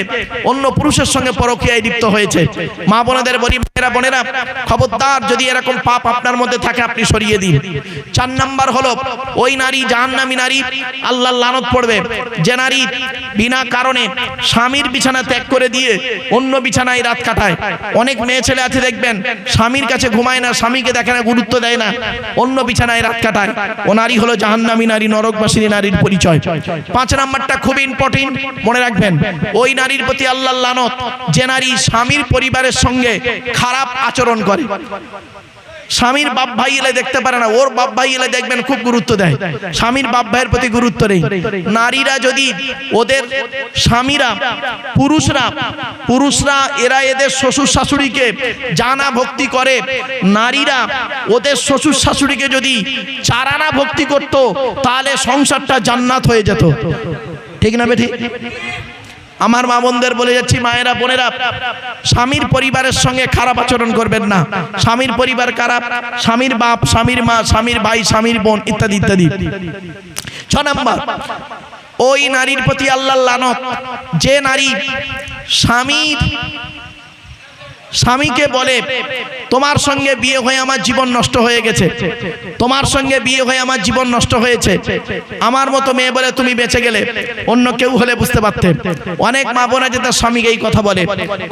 অন্য পুরুষের সঙ্গে পরকীয়ায় লিপ্ত হয়েছে। মা বোনেদের বলি, বোনেরা খবরদার, যদি এরকম পাপ আপনার মধ্যে থাকে আপনি সরিয়ে দিন। 4 নাম্বার হলো, ওই নারী জাহান্নামী নারী, আল্লাহর লানত পড়বে যে নারী বিনা কারণে স্বামীর বিছানা ত্যাগ করে দিয়ে অন্য বিছানায় রাত কাটায়। অনেক মেয়ে ছেলে আছে দেখবেন, স্বামীর কাছে ঘুমায় না, স্বামীকে দেখে না, গুরুত্ব দেয় না, অন্য বিছানায় রাত কাটায়। ও নারী হলো জাহান্নামী নারী, নরকবাসিনী নারীর পরিচয়। 5 নাম্বারটা খুব ইম্পর্টেন্ট, মনে রাখবেন, ওই নারীর প্রতি আল্লাহর লানত যে নারী স্বামীর পরিবারের সঙ্গে খারাপ আচরণ করে। স্বামীর বাপ ভাই এলে দেখতে পারে না, ওর বাপ ভাই এলে দেখবেন খুব গুরুত্ব দেয়, স্বামীর বাপ ভাইয়ের প্রতি গুরুত্ব নেই। নারীরা যদি ওদের স্বামীরা পুরুষরা এরা এদের শ্বশুর শাশুড়িকে জানা ভক্তি করে, নারীরা ওদের শ্বশুর শাশুড়িকে যদি 4 আনা ভক্তি করত, তাহলে সংসারটা জান্নাত হয়ে যেত। ঠিক না বেঠি? আমার মা বোনদের বলে যাচ্ছি, মায়েরা বোনেরা, স্বামীর পরিবারের সঙ্গে খারাপ আচরণ করবেন না। স্বামীর পরিবার খারাপ, স্বামীর বাপ, স্বামীর মা, স্বামীর ভাই, স্বামীর বোন ইত্যাদি ইত্যাদি। 6 নাম্বার, ওই নারীর প্রতি আল্লাহর লানত যে নারী স্বামীকে বলে, তোমার সঙ্গে বিয়ে হয়ে আমার জীবন নষ্ট হয়ে গেছে, তোমার সঙ্গে বিয়ে হয়ে আমার জীবন নষ্ট হয়েছে, আমার মতো মেয়ে বলে তুমি বেঁচে গেলে, অন্য কেউ হলে বুঝতে পারতে। অনেক মা বোন আছে তার স্বামীকে এই কথা বলে,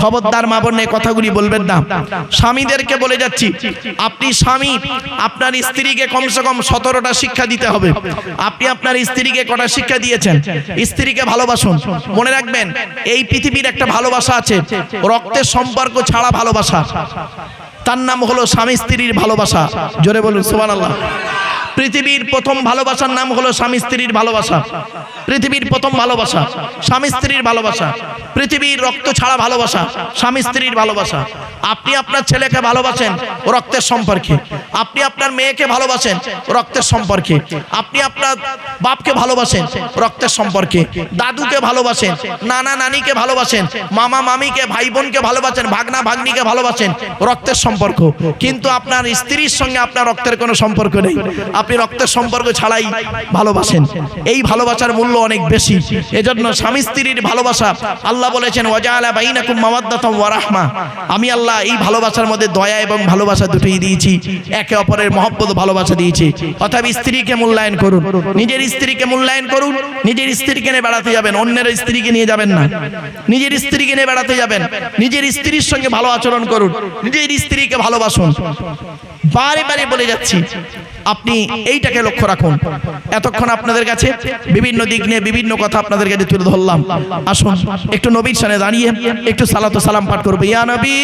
খবরদার মা বোন এই কথাগুলি বলবেন না। স্বামীদেরকে বলে যাচ্ছি, আপনি স্বামী আপনার স্ত্রীকে কমসে কম 17টা শিক্ষা দিতে হবে। আপনি আপনার স্ত্রীকে কটা শিক্ষা দিয়েছেন? স্ত্রীকে ভালোবাসুন। মনে রাখবেন, এই পৃথিবীর একটা ভালোবাসা আছে, রক্তের সম্পর্ক ছাড়া ভালোবাসা, তার নাম হলো স্বামী স্ত্রীর ভালোবাসা। জোরে বলুন সুবহানাল্লাহ। পৃথিবীর প্রথম ভালোবাসার নাম হলো স্বামী স্ত্রীর ভালোবাসা। পৃথিবীর প্রথম ভালোবাসা স্বামী স্ত্রীর ভালোবাসা, পৃথিবীর রক্ত ছাড়া ভালোবাসা, স্বামী স্ত্রীর ভালোবাসা। আপনি আপনার ছেলেকে ভালোবাসেন রক্তের সম্পর্কে, আপনি আপনার মেয়েকে ভালোবাসেন রক্তের সম্পর্কে, আপনি আপনার বাপকে ভালোবাসেন রক্তের সম্পর্কে, দাদুকে ভালোবাসেন, নানা নানিকে ভালোবাসেন, মামা মামিকে, ভাই বোনকে ভালোবাসেন, ভাগনা ভাগ্নিকে ভালোবাসেন রক্তের সম্পর্ক। কিন্তু আপনার স্ত্রীর সঙ্গে আপনার রক্তের কোনো সম্পর্ক নেই। আপনি আপনি রক্তের সম্পর্ক ছাড়াই ভালোবাসেন, এই ভালোবাসার মূল্য অনেক বেশি। এজন্য স্বামী স্ত্রীর ভালোবাসা আল্লাহ বলেছেন ওয়াজাআলা বাইনাকুম মাওয়াদ্দাতাম ওয়া রাহমা, আমি আল্লাহ এই ভালোবাসার মধ্যে দয়া এবং ভালোবাসা দুটোই দিয়েছি, একে অপরের মহব্বত ভালোবাসা দিয়েছি। অতএব স্ত্রীকে মূল্যায়ন করুন, নিজের স্ত্রীকে মূল্যায়ন করুন। নিজের স্ত্রীকে নিয়ে বেড়াতে যাবেন, অন্যের স্ত্রীকে নিয়ে যাবেন না। নিজের স্ত্রীকে নিয়ে বেড়াতে যাবেন, নিজের স্ত্রীর সঙ্গে ভালো আচরণ করুন, নিজের স্ত্রীকে ভালোবাসুন। বারে বারে বলে যাচ্ছি, আপনি এইটাকে লক্ষ্য রাখুন। এতক্ষণ আপনাদের কাছে বিভিন্ন দিক নিয়ে বিভিন্ন কথা আপনাদের কাছে তুলে ধরলাম। আসুন একটু নবীর সামনে দাঁড়িয়ে একটু সালাত ও সালাম পাঠ করবো। ইয়া নবী।